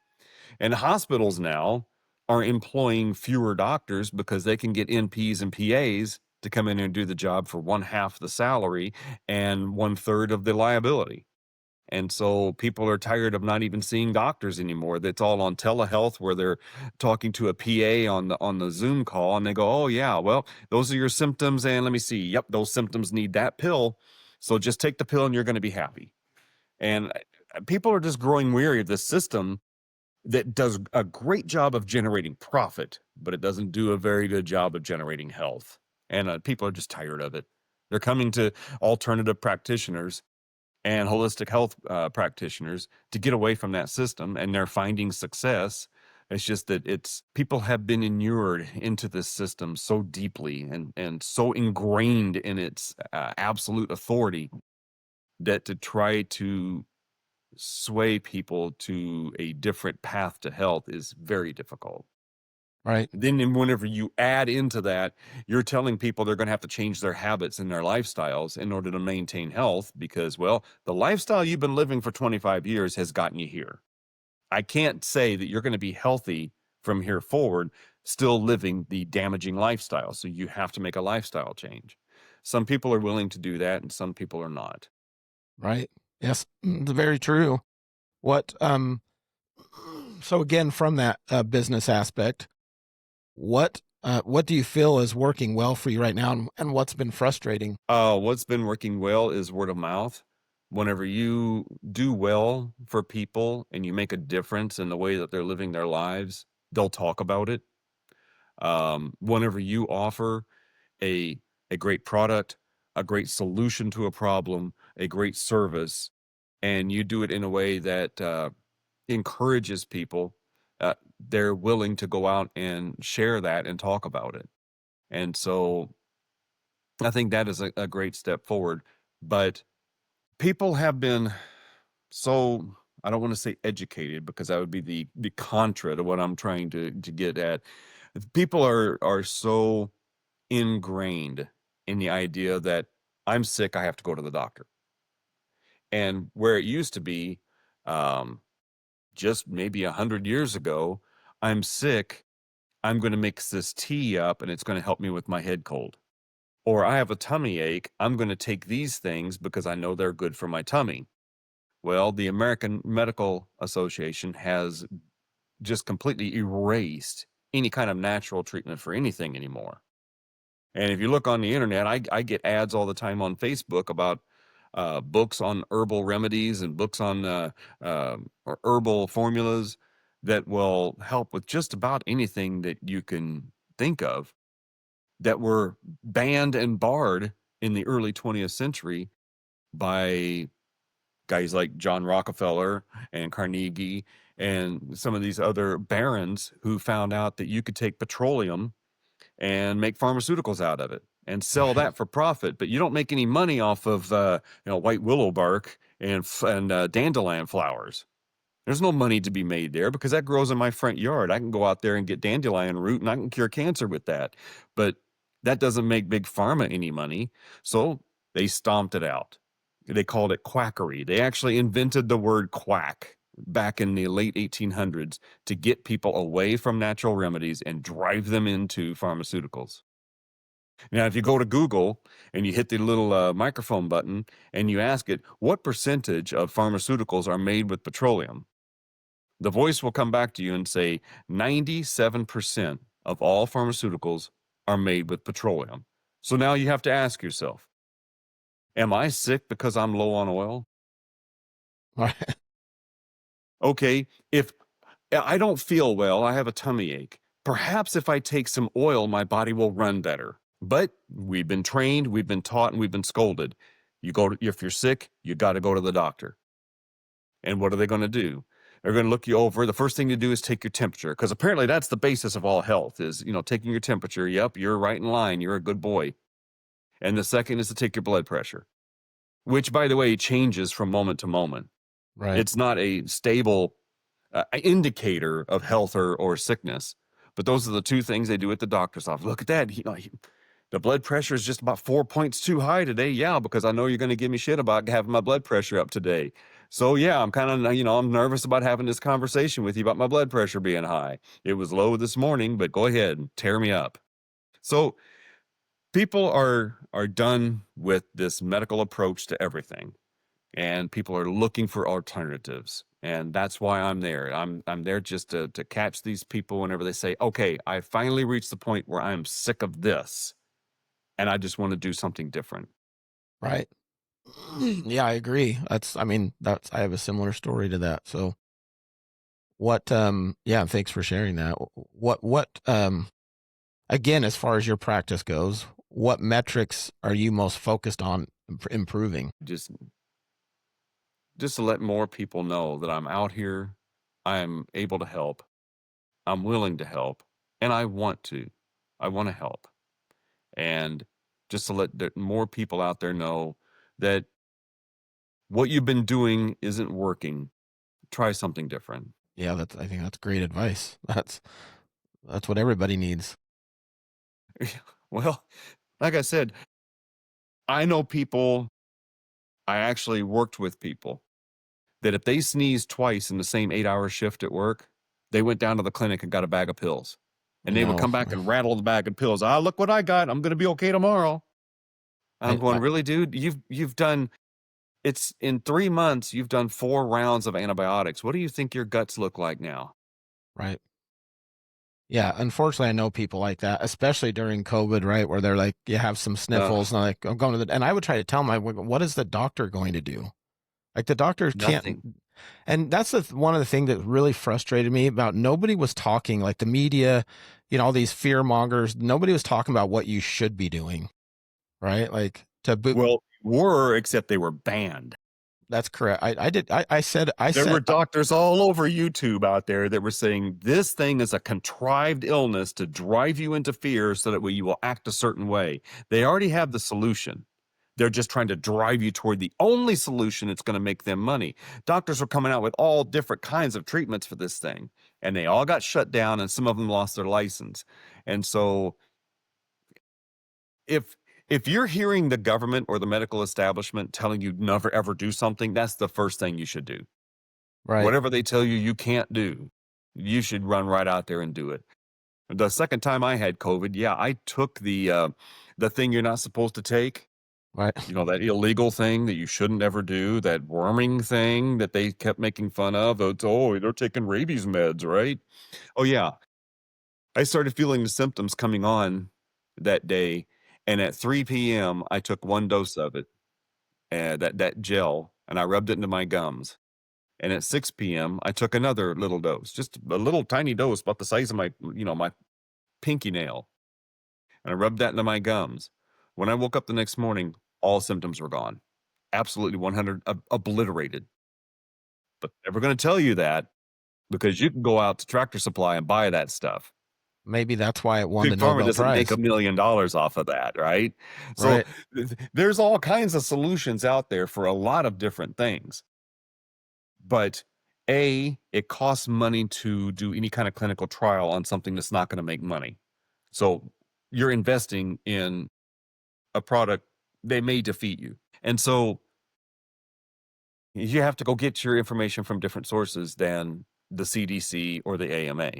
And hospitals now are employing fewer doctors because they can get NPs and PAs to come in and do the job for one half the salary and one third of the liability. And so people are tired of not even seeing doctors anymore. That's all on telehealth where they're talking to a PA on the Zoom call and they go, "Oh yeah, well, those are your symptoms and let me see. Yep, those symptoms need that pill. So just take the pill and you're going to be happy." And people are just growing weary of this system that does a great job of generating profit, but it doesn't do a very good job of generating health. And people are just tired of it. They're coming to alternative practitioners and holistic health practitioners to get away from that system, and they're finding success. It's just that it's people have been inured into this system so deeply and so ingrained in its absolute authority that to try to sway people to a different path to health is very difficult. Right. Whenever you add into that, you're telling people they're going to have to change their habits and their lifestyles in order to maintain health because, well, the lifestyle you've been living for 25 years has gotten you here. I can't say that you're going to be healthy from here forward, still living the damaging lifestyle. So you have to make a lifestyle change. Some people are willing to do that and some people are not. Right. Yes. Very true. What so again from that business aspect, what do you feel is working well for you right now, and what's been frustrating? What's been working well is word of mouth. Whenever you do well for people and you make a difference in the way that they're living their lives, they'll talk about it. Whenever you offer a a great product, a great solution to a problem, a great service, and you do it in a way that encourages people, they're willing to go out and share that and talk about it. And so I think that is a great step forward. But people have been so, I don't want to say educated because that would be the contra to what I'm trying to get at. People are so ingrained in the idea that I'm sick, I have to go to the doctor. And where it used to be, um, just maybe 100 years ago, I'm sick, I'm going to mix this tea up and it's going to help me with my head cold. Or I have a tummy ache, I'm going to take these things because I know they're good for my tummy. Well, the American Medical Association has just completely erased any kind of natural treatment for anything anymore. And if you look on the internet, I get ads all the time on Facebook about books on herbal remedies and books on or herbal formulas that will help with just about anything that you can think of that were banned and barred in the early 20th century by guys like John Rockefeller and Carnegie and some of these other barons who found out that you could take petroleum and make pharmaceuticals out of it and sell Right. that for profit, but you don't make any money off of white willow bark and dandelion flowers. There's no money to be made there because that grows in my front yard. I can go out there and get dandelion root and I can cure cancer with that. But that doesn't make big pharma any money. So they stomped it out. They called it quackery. They actually invented the word quack back in the late 1800s to get people away from natural remedies and drive them into pharmaceuticals. Now, if you go to Google and you hit the little microphone button and you ask it, what percentage of pharmaceuticals are made with petroleum? The voice will come back to you and say 97% of all pharmaceuticals are made with petroleum. So now you have to ask yourself, am I sick because I'm low on oil? Right. Okay, if I don't feel well, I have a tummy ache. Perhaps if I take some oil, my body will run better. But we've been trained, we've been taught, and we've been scolded. If you're sick, you got to go to the doctor. And what are they going to do? They're going to look you over. The first thing to do is take your temperature, because apparently that's the basis of all health is, taking your temperature. Yep, you're right in line. You're a good boy. And the second is to take your blood pressure, which, by the way, changes from moment to moment. Right. It's not a stable indicator of health or sickness. But those are the two things they do at the doctor's office. Look at that. The blood pressure is just about 4 points too high today. Yeah, because I know you're going to give me shit about having my blood pressure up today. So yeah, I'm kind of, I'm nervous about having this conversation with you about my blood pressure being high. It was low this morning, but go ahead and tear me up. So people are done with this medical approach to everything, and people are looking for alternatives. And that's why I'm there. I'm there just to catch these people whenever they say, okay, I finally reached the point where I'm sick of this and I just want to do something different. Right. Yeah, I agree. I mean, I have a similar story to that. So yeah, thanks for sharing that. Again, as far as your practice goes, what metrics are you most focused on improving? Just to let more people know that I'm out here, I'm able to help, I'm willing to help, and I want to. I want to help. And just to let more people out there know that what you've been doing isn't working. Try something different. Yeah, I think that's great advice. That's what everybody needs. Well, like I said, I know people, I actually worked with people that if they sneezed twice in the same 8-hour shift at work, they went down to the clinic and got a bag of pills. And they would No, come back and rattle the bag of pills. Ah, look what I got. I'm going to be okay tomorrow. I'm going, I really, dude? You've done it's in 3 months. You've done 4 rounds of antibiotics. What do you think your guts look like now? right. Yeah, unfortunately, I know people like that, especially during COVID, right? Where they're like, you have some Uh, sniffles, and like, I'm going to and I would try to tell them, what is the doctor going to do? Like, the doctor can't, Nothing. and that's one of the things that really frustrated me about nobody was talking, like the media, all these fear mongers, nobody was talking about what you should be doing, right? Like, Well, were except they were banned. that's correct. I did, I There said, were doctors all over YouTube out there that were saying this thing is a contrived illness to drive you into fear so that you will act a certain way. They already have the solution. They're just trying to drive you toward the only solution that's going to make them money. Doctors were coming out with all different kinds of treatments for this thing, and they all got shut down, and some of them lost their license. And so, if if you're hearing the government or the medical establishment telling you never ever do something, that's the first thing you should do. right, Whatever they tell you you can't do, you should run right out there and do it. The second time I had COVID, yeah, I took the thing you're not supposed to take, right, that illegal thing that you shouldn't ever do, that worming thing that they kept making fun of. Oh, they're taking rabies meds, right? Oh, yeah. I started feeling the symptoms coming on that day, and at 3 p.m., I took one dose of it, that gel, and I rubbed it into my gums. And at 6 p.m., I took another little dose, just a little tiny dose, about the size of my pinky nail, and I rubbed that into my gums. When I woke up the next morning, all symptoms were gone, absolutely 100 obliterated. But they're never going to tell you that because you can go out to Tractor Supply and buy that stuff. Maybe that's why it won the Big Pharma Nobel doesn't make Prize, $1 million off of that, right? So right? there's all kinds of solutions out there for a lot of different things. But it costs money to do any kind of clinical trial on something that's not going to make money. So you're investing in a product they may defeat you. And so you have to go get your information from different sources than the CDC or the AMA,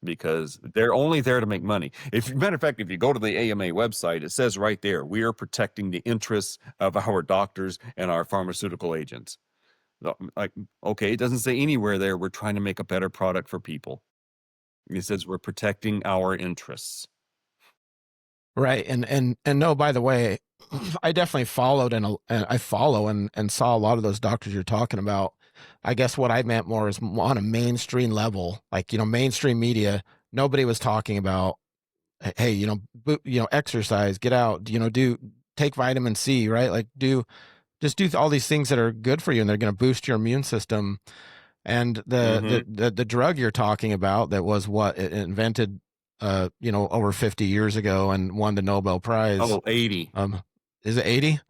because they're only there to make money. If matter of fact, if you go to the AMA website, it says right there, we are protecting the interests of our doctors and our pharmaceutical agents. Like, okay, it doesn't say anywhere there we're trying to make a better product for people. It says we're protecting our interests. Right. And no, by the way, I definitely followed and I follow and saw a lot of those doctors you're talking about. I guess what I meant more is on a mainstream level, like, mainstream media, nobody was talking about, hey, exercise, get out, take vitamin C, right? Like just do all these things that are good for you and they're going to boost your immune system. And Mm-hmm. the drug you're talking about that was what it invented, over 50 years ago and won the Nobel Prize. Oh, 80. Is it 80?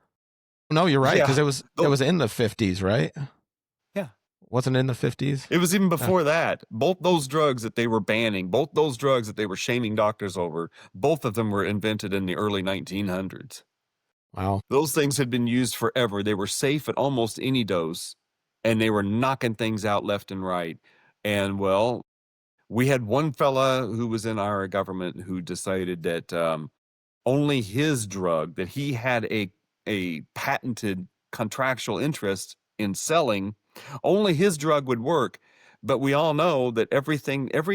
No, you're right, because Yeah. it was in the 50s, right? Yeah. Wasn't it in the 50s? It was even Yeah. before that. Both those drugs that they were banning, both those drugs that they were shaming doctors over, both of them were invented in the early 1900s. Wow. Those things had been used forever. They were safe at almost any dose, and they were knocking things out left and right. And well, we had one fella who was in our government who decided that only his drug that he had a patented contractual interest in selling, only his drug would work. But we all know that every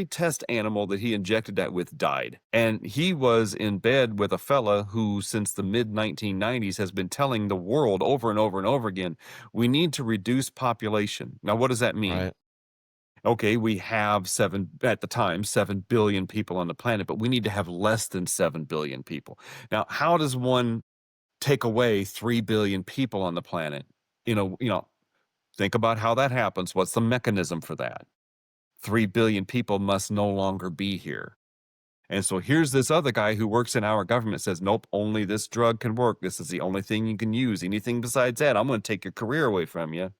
test animal that he injected that with died. And he was in bed with a fella who, since the mid 1990s, has been telling the world over and over and over again, we need to reduce population. Now, what does that mean? Right. Okay, we have at the time, 7 billion people on the planet, but we need to have less than 7 billion people. Now, how does one take away 3 billion people on the planet? Think about how that happens. What's the mechanism for that? 3 billion people must no longer be here. And so here's this other guy who works in our government says, nope, only this drug can work. This is the only thing you can use. Anything besides that, I'm going to take your career away from you.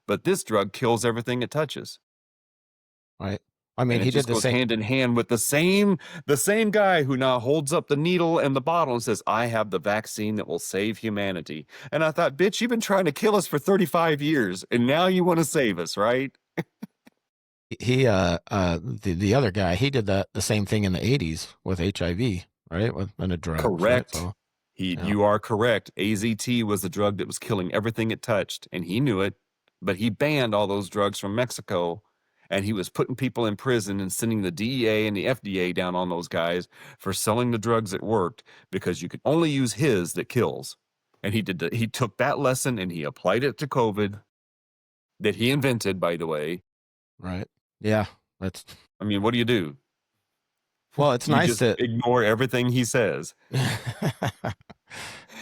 But this drug kills everything it touches. Right. I mean, And it he did just the goes same. hand in hand with the same guy who now holds up the needle and the bottle and says, I have the vaccine that will save humanity. And I thought, bitch, you've been trying to kill us for 35 years and now you want to save us, right? The other guy, he did the same thing in the 80s with HIV, right? With and the drugs, right? Correct. So, yeah. You are correct. AZT was the drug that was killing everything it touched, and he knew it, but he banned all those drugs from Mexico, and he was putting people in prison and sending the DEA and the FDA down on those guys for selling the drugs that worked because you could only use his that kills. And he took that lesson and he applied it to COVID that he invented, by the way. Right. Yeah. That's I mean, what do you do? well, it's You nice just that ignore everything he says.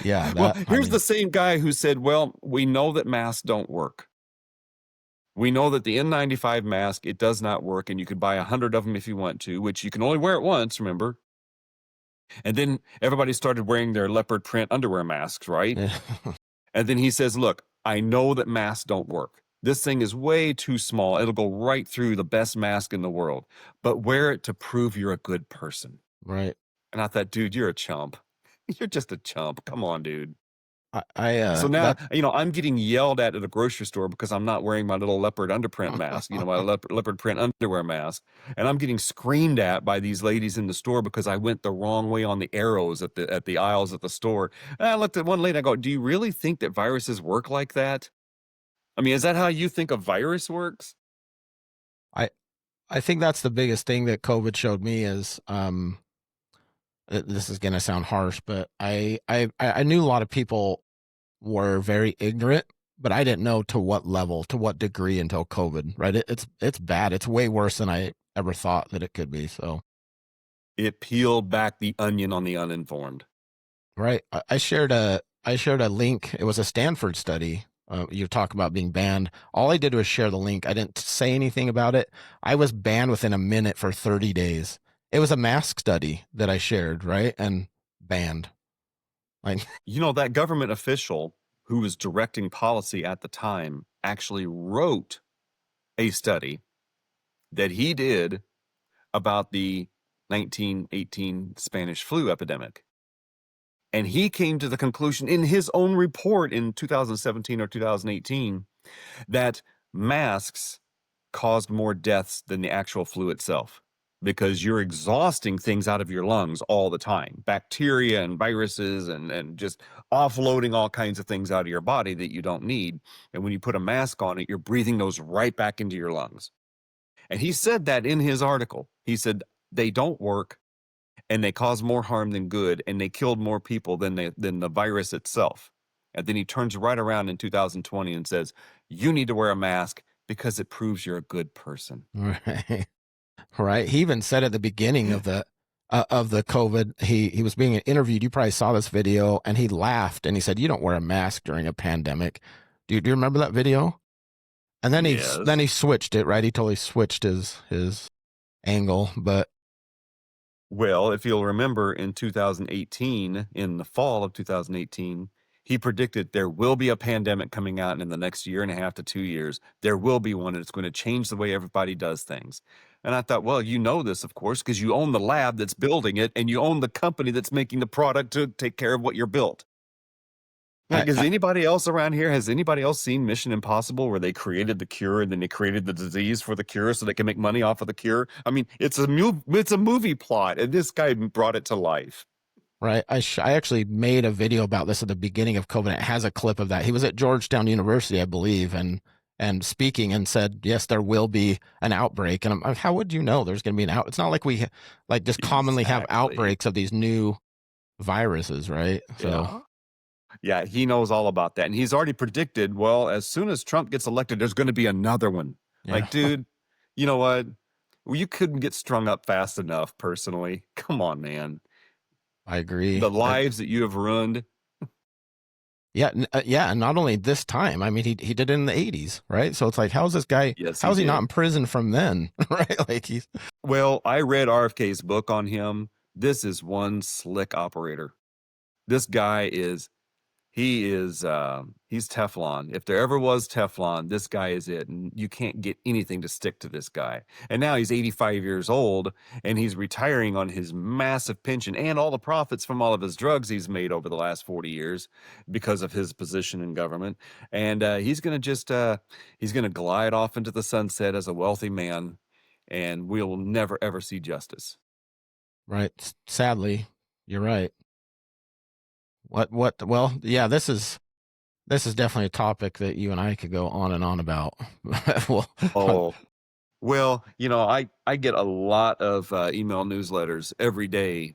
yeah, Well, that I here's the mean, same guy who said, well, we know that masks don't work. We know that the N95 mask, it does not work, and you could buy 100 of them if you want to, which you can only wear it once, remember? And then everybody started wearing their leopard print underwear masks, right? yeah, And then he says, look, I know that masks don't work. This thing is way too small. It'll go right through the best mask in the world, but wear it to prove you're a good person. right. And I thought, dude, you're a chump. You're just a chump. Come on, dude. I So now, that I'm getting yelled at a grocery store because I'm not wearing my little leopard underprint mask, my leopard print underwear mask. And I'm getting screamed at by these ladies in the store because I went the wrong way on the arrows at the aisles at the store. And I looked at one lady, I go, do you really think that viruses work like that? I mean, is that how you think a virus works? I I think that's the biggest thing that COVID showed me is this is going to sound harsh, but I knew a lot of people were very ignorant, but I didn't know to what level, to what degree until COVID, right? It's bad. It's way worse than I ever thought that it could be. So, It peeled back the onion on the uninformed. right. I shared a link. It was a Stanford study. You talk about being banned. All I did was share the link. I didn't say anything about it. I was banned within a minute for 30 days. It was a mask study that I shared, right? And banned. Like, You know, that government official who was directing policy at the time actually wrote a study that he did about the 1918 Spanish flu epidemic. And he came to the conclusion in his own report in 2017 or 2018 that masks caused more deaths than the actual flu itself because you're exhausting things out of your lungs all the time, bacteria and viruses and just offloading all kinds of things out of your body that you don't need. And when you put a mask on it, you're breathing those right back into your lungs. And he said that in his article. He said they don't work and they cause more harm than good, and they killed more people than the virus itself. And then he turns right around in 2020 and says, "You need to wear a mask because it proves you're a good person." right. Right. He even said at the beginning of the COVID, he was being interviewed. You probably saw this video, and he laughed and he said, "You don't wear a mask during a pandemic." Do you remember that video? And then Yes. he switched it, right? He totally switched his angle, but Well, if you'll remember in 2018, in the fall of 2018, he predicted there will be a pandemic coming out in the next year and a half to 2 years. There will be one, and it's going to change the way everybody does things. And I thought, well, you know this, of course, because you own the lab that's building it and you own the company that's making the product to take care of what you're built. Like, I has anybody else seen Mission Impossible where they created the cure and then they created the disease for the cure so they can make money off of the cure? I mean, it's a movie plot, and this guy brought it to life. right. I actually made a video about this at the beginning of COVID. It has a clip of that. He was at Georgetown University, I believe, and speaking and said, "Yes, there will be an outbreak." And I'm like, how would you know there's going to be an out? It's not like we like just commonly have Exactly. outbreaks of these new viruses, right? So, Yeah. Yeah, he knows all about that. And he's already predicted, well, as soon as Trump gets elected, there's going to be another one. yeah, Like, dude, you know what? Well, you couldn't get strung up fast enough, personally. Come on, man. I agree. The lives that you have ruined. Yeah, yeah, and not only this time. I mean, he did it in the '80s, right? So it's like, how's this guy? Yes, he How's he not in did. prison from then, right? Like he's Well, I read RFK's book on him. This is one slick operator. This guy is he's Teflon. If there ever was Teflon, this guy is it. And you can't get anything to stick to this guy. And now he's 85 years old and he's retiring on his massive pension and all the profits from all of his drugs he's made over the last 40 years because of his position in government. And he's going to he's going to glide off into the sunset as a wealthy man, and we'll never ever see justice. right. Sadly, you're right. What? Well, yeah, this is definitely a topic that you and I could go on and on about. well, Oh, well, I get a lot of email newsletters every day,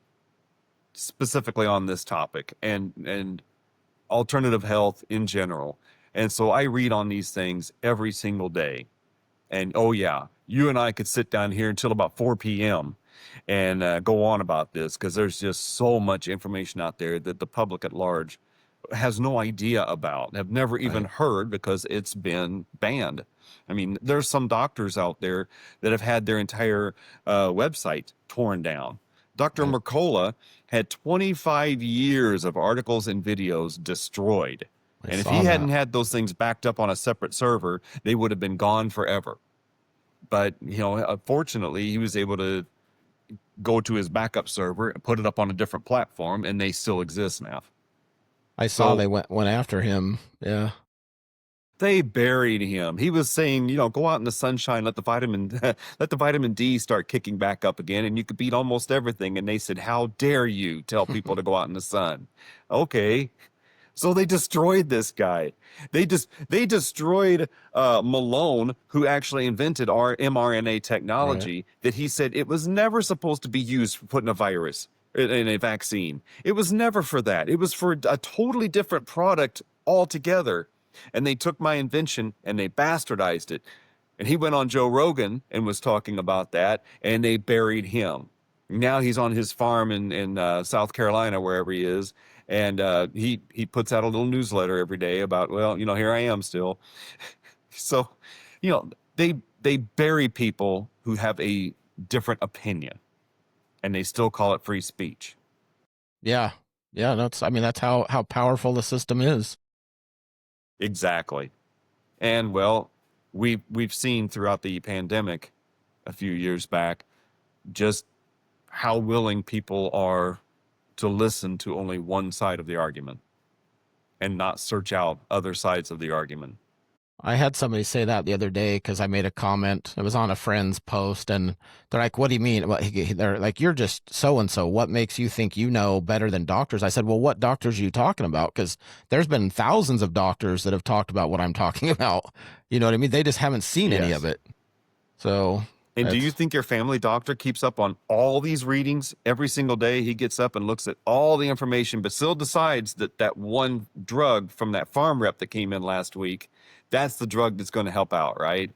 specifically on this topic and alternative health in general. And so I read on these things every single day. And oh yeah, you and I could sit down here until about 4 p.m. and go on about this because there's just so much information out there that the public at large has no idea about, have never even right, heard because it's been banned. I mean, there's some doctors out there that have had their entire website torn down. Dr. right. Mercola had 25 years of articles and videos destroyed. I And if saw he that. hadn't had those things backed up on a separate server, they would have been gone forever. But, fortunately, he was able to go to his backup server and put it up on a different platform, and they still exist now. I saw So they went after him. Yeah, they buried him. He was saying, go out in the sunshine, let the vitamin D start kicking back up again, and you could beat almost everything. And they said, "How dare you tell people to go out in the sun?" Okay. So they destroyed this guy. They destroyed Malone, who actually invented our mRNA right. technology that he said it was never supposed to be used for putting a virus in a vaccine. It was never for that. It was for a totally different product altogether. And they took my invention and they bastardized it. And he went on Joe Rogan and was talking about that, and they buried him. Now he's on his farm in South Carolina, wherever he is, and he puts out a little newsletter every day about, well, here I am still. So, you know, they bury people who have a different opinion, and they still call it free speech. Yeah. Yeah, I mean, that's how powerful the system is. Exactly. And well, we've seen throughout the pandemic a few years back just how willing people are to listen to only one side of the argument and not search out other sides of the argument. I had somebody say that the other day because I made a comment. It was on a friend's post, and they're like, "What do you mean?" Well, they're like, "You're just so and so. What makes you think you know better than doctors?" I said, "Well, what doctors are you talking about? Because there's been thousands of doctors that have talked about what I'm talking about. You know what I mean? They just haven't seen any of Yes. it. So And do you it's think your family doctor keeps up on all these readings every single day? He gets up and looks at all the information, but still decides that that one drug from that farm rep that came in last week, that's the drug that's going to help out, right?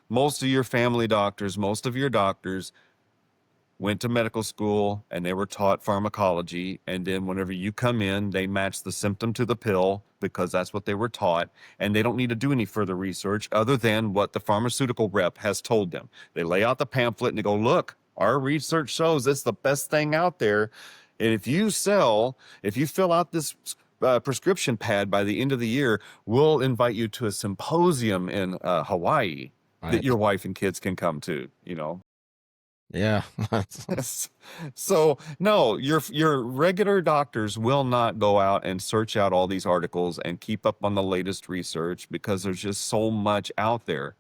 Most of your family doctors, most of your doctors went to medical school and they were taught pharmacology. And then whenever you come in, they match the symptom to the pill because that's what they were taught. And they don't need to do any further research other than what the pharmaceutical rep has told them. They lay out the pamphlet and they go, look, our research shows it's the best thing out there. And if you fill out this prescription pad by the end of the year, we'll invite you to a symposium in Hawaii that right. your wife and kids can come to. Yeah. So no, your regular doctors will not go out and search out all these articles and keep up on the latest research because there's just so much out there.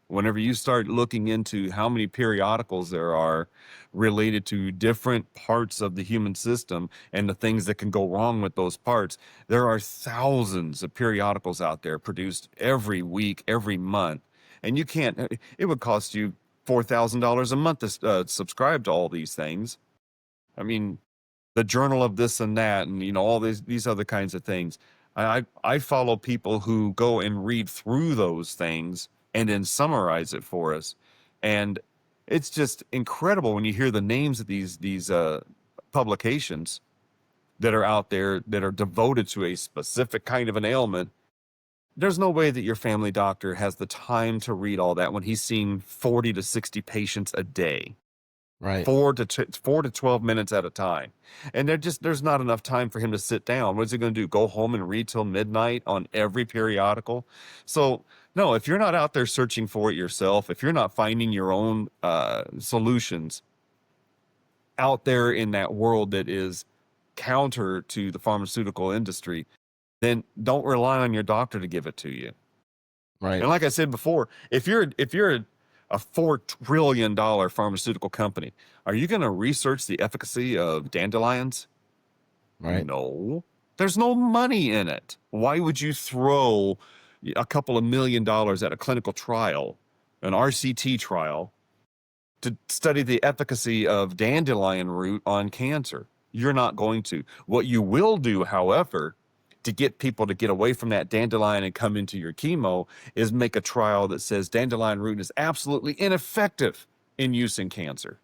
Whenever you start looking into how many periodicals there are related to different parts of the human system and the things that can go wrong with those parts, there are thousands of periodicals out there produced every week, every month. And you can't, it would cost you $4,000 a month to subscribe to all these things. I mean, the journal of this and that, and all these other kinds of things. I follow people who go and read through those things and then summarize it for us, and it's just incredible when you hear the names of these publications that are out there that are devoted to a specific kind of an ailment. There's no way that your family doctor has the time to read all that when he's seeing 40 to 60 patients a day. Right. 4 to 12 minutes at a time. And there's not enough time for him to sit down. What's he going to do? Go home and read till midnight on every periodical? So no, if you're not out there searching for it yourself, if you're not finding your own solutions out there in that world that is counter to the pharmaceutical industry, then don't rely on your doctor to give it to you. Right. And like I said before, if you're a $4 trillion pharmaceutical company, are you going to research the efficacy of dandelions? Right. No. There's no money in it. Why would you throw a couple of $1 million at a clinical trial, an RCT trial, to study the efficacy of dandelion root on cancer? You're not going to. What you will do, however, to get people to get away from that dandelion and come into your chemo is make a trial that says dandelion root is absolutely ineffective in use in cancer.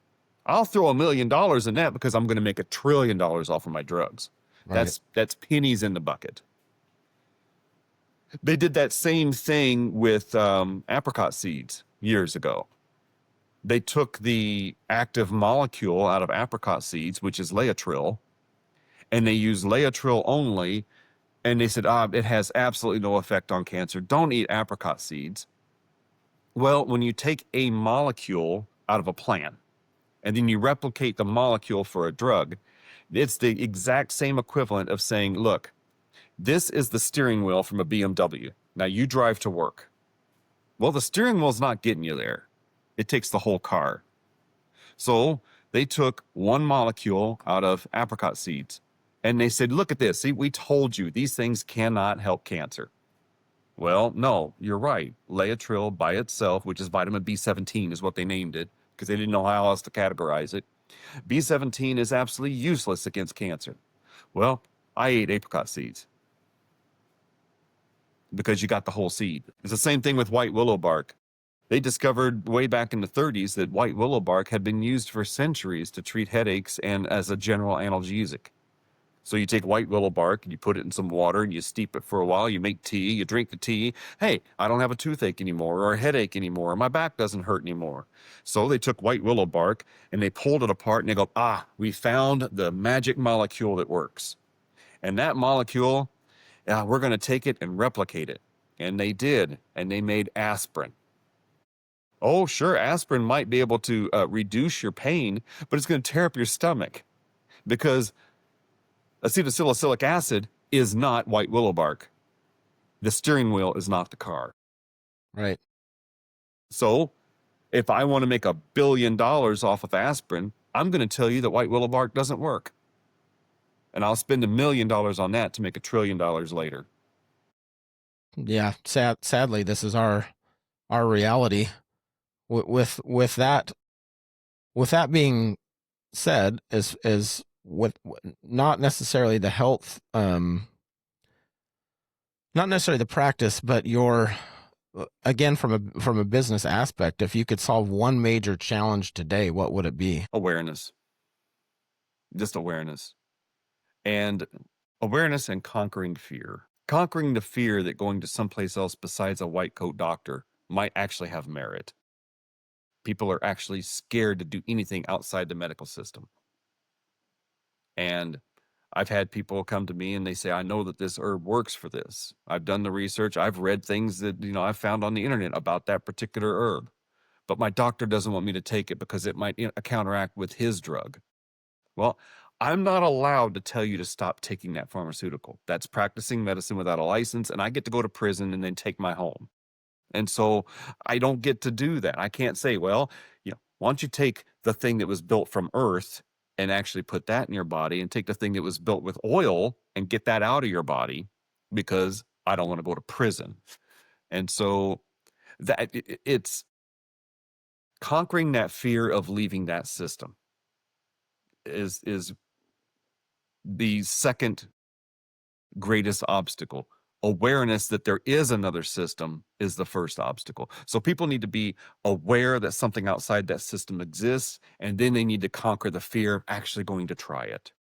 I'll throw $1 million in that because I'm going to make $1 trillion off of my drugs. Right. That's pennies in the bucket. They did that same thing with apricot seeds years ago. They took the active molecule out of apricot seeds, which is Laetrile, and they used Laetrile only. And they said, it has absolutely no effect on cancer. Don't eat apricot seeds. Well, when you take a molecule out of a plant and then you replicate the molecule for a drug, it's the exact same equivalent of saying, look, this is the steering wheel from a BMW. Now you drive to work. Well, the steering wheel's not getting you there. It takes the whole car. So they took one molecule out of apricot seeds and they said, look at this. See, we told you these things cannot help cancer. Well, no, you're right. Laetrile by itself, which is vitamin B17, is what they named it because they didn't know how else to categorize it. B17 is absolutely useless against cancer. Well, I ate apricot seeds. because you got the whole seed. It's the same thing with white willow bark. They discovered way back in the 30s that white willow bark had been used for centuries to treat headaches and as a general analgesic. So you take white willow bark and you put it in some water and you steep it for a while. You make tea, you drink the tea. Hey, I don't have a toothache anymore or a headache anymore, or my back doesn't hurt anymore. So they took white willow bark and they pulled it apart and they go, we found the magic molecule that works. And that molecule, we're going to take it and replicate it. And they did. And they made aspirin. Oh, sure, aspirin might be able to reduce your pain, but it's going to tear up your stomach because acetylsalicylic acid is not white willow bark. The steering wheel is not the car. Right. So if I want to make $1 billion off of aspirin, I'm going to tell you that white willow bark doesn't work. And I'll spend $1 million on that to make $1 trillion later. Yeah. Sadly, this is our reality. With that being said, is with not necessarily the health, not necessarily the practice, but your, again, from a business aspect, if you could solve one major challenge today, what would it be? Awareness. Just awareness. And awareness and conquering fear. Conquering the fear that going to someplace else besides a white coat doctor might actually have merit. People are actually scared to do anything outside the medical system. And I've had people come to me and they say, I know that this herb works for this. I've done the research. I've read things that, I've found on the internet about that particular herb. But my doctor doesn't want me to take it because it might counteract with his drug. Well, I'm not allowed to tell you to stop taking that pharmaceutical. That's practicing medicine without a license, and I get to go to prison and then take my home. And so I don't get to do that. I can't say, well, why don't you take the thing that was built from earth and actually put that in your body, and take the thing that was built with oil and get that out of your body, because I don't want to go to prison. And so it's conquering that fear of leaving that system is the second greatest obstacle. Awareness that there is another system is the first obstacle. So people need to be aware that something outside that system exists, and then they need to conquer the fear of actually going to try it.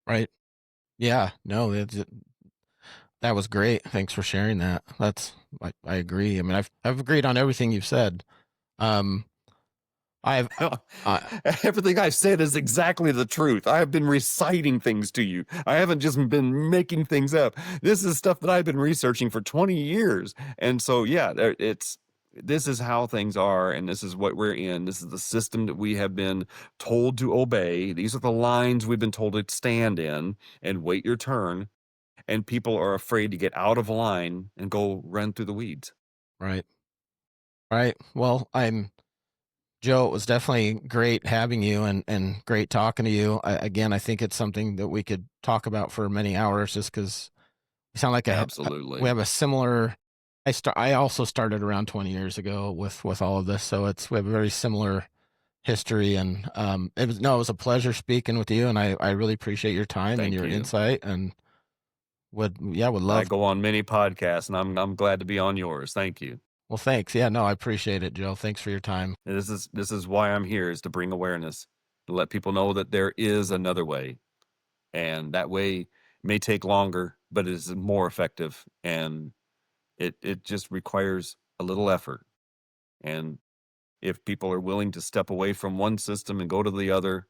Right. Yeah. No, that was great. Thanks for sharing that. I agree. I mean, I've agreed on everything you've said. I've Everything I've said is exactly the truth. I have been reciting things to you. I haven't just been making things up. This is stuff that I've been researching for 20 years. And so, this is how things are, and this is what we're in. This is the system that we have been told to obey. These are the lines we've been told to stand in and wait your turn. And people are afraid to get out of line and go run through the weeds. Right. Right. Well, Joe, it was definitely great having you and great talking to you. Again, I think it's something that we could talk about for many hours, just because we sound like Absolutely. we have a similar. I also started around 20 years ago with all of this, so we have a very similar history. And it was a pleasure speaking with you, and I really appreciate your time and Thank your you. insight, and would I love. go on many podcasts, and I'm glad to be on yours. Thank you. Well, thanks. Yeah, no, I appreciate it, Joe. Thanks for your time. And this is why I'm here, is to bring awareness, to let people know that there is another way, and that way may take longer, but it is more effective, and it just requires a little effort. And if people are willing to step away from one system and go to the other,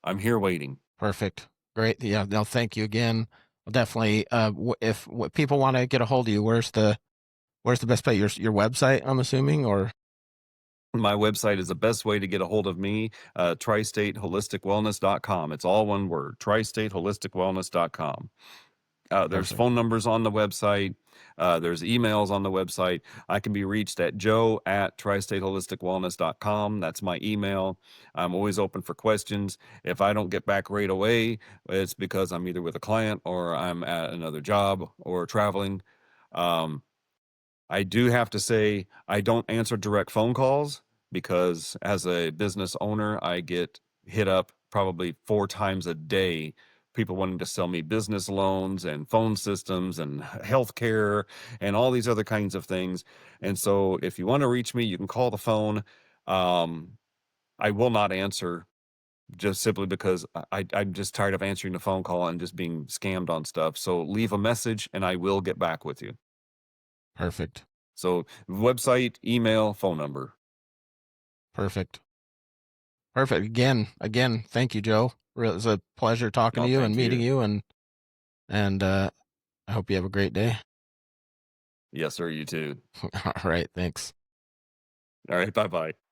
I'm here waiting. Perfect. Great. Yeah. No, thank you again. Well, definitely. If people want to get a hold of you, where's the best place? Your website, I'm assuming, or My website is the best way to get a hold of me, tristateholisticwellness.com. It's all one word, tristateholisticwellness.com. There's perfect. phone numbers on the website. There's emails on the website. I can be reached at joe@tristateholisticwellness.com. That's my email. I'm always open for questions. If I don't get back right away, it's because I'm either with a client or I'm at another job or traveling. Um, I do have to say I don't answer direct phone calls, because as a business owner, I get hit up probably 4 times a day people wanting to sell me business loans and phone systems and healthcare and all these other kinds of things. And so if you want to reach me, you can call the phone. Um, I will not answer just simply because I'm just tired of answering the phone call and just being scammed on stuff. So leave a message and I will get back with you. Perfect. So website, email, phone number. Perfect. Perfect. Again, thank you, Joe. It was a pleasure talking to No, you and thank meeting you. you, and I hope you have a great day. Yes, sir. You too. All right. Thanks. All right. Bye bye.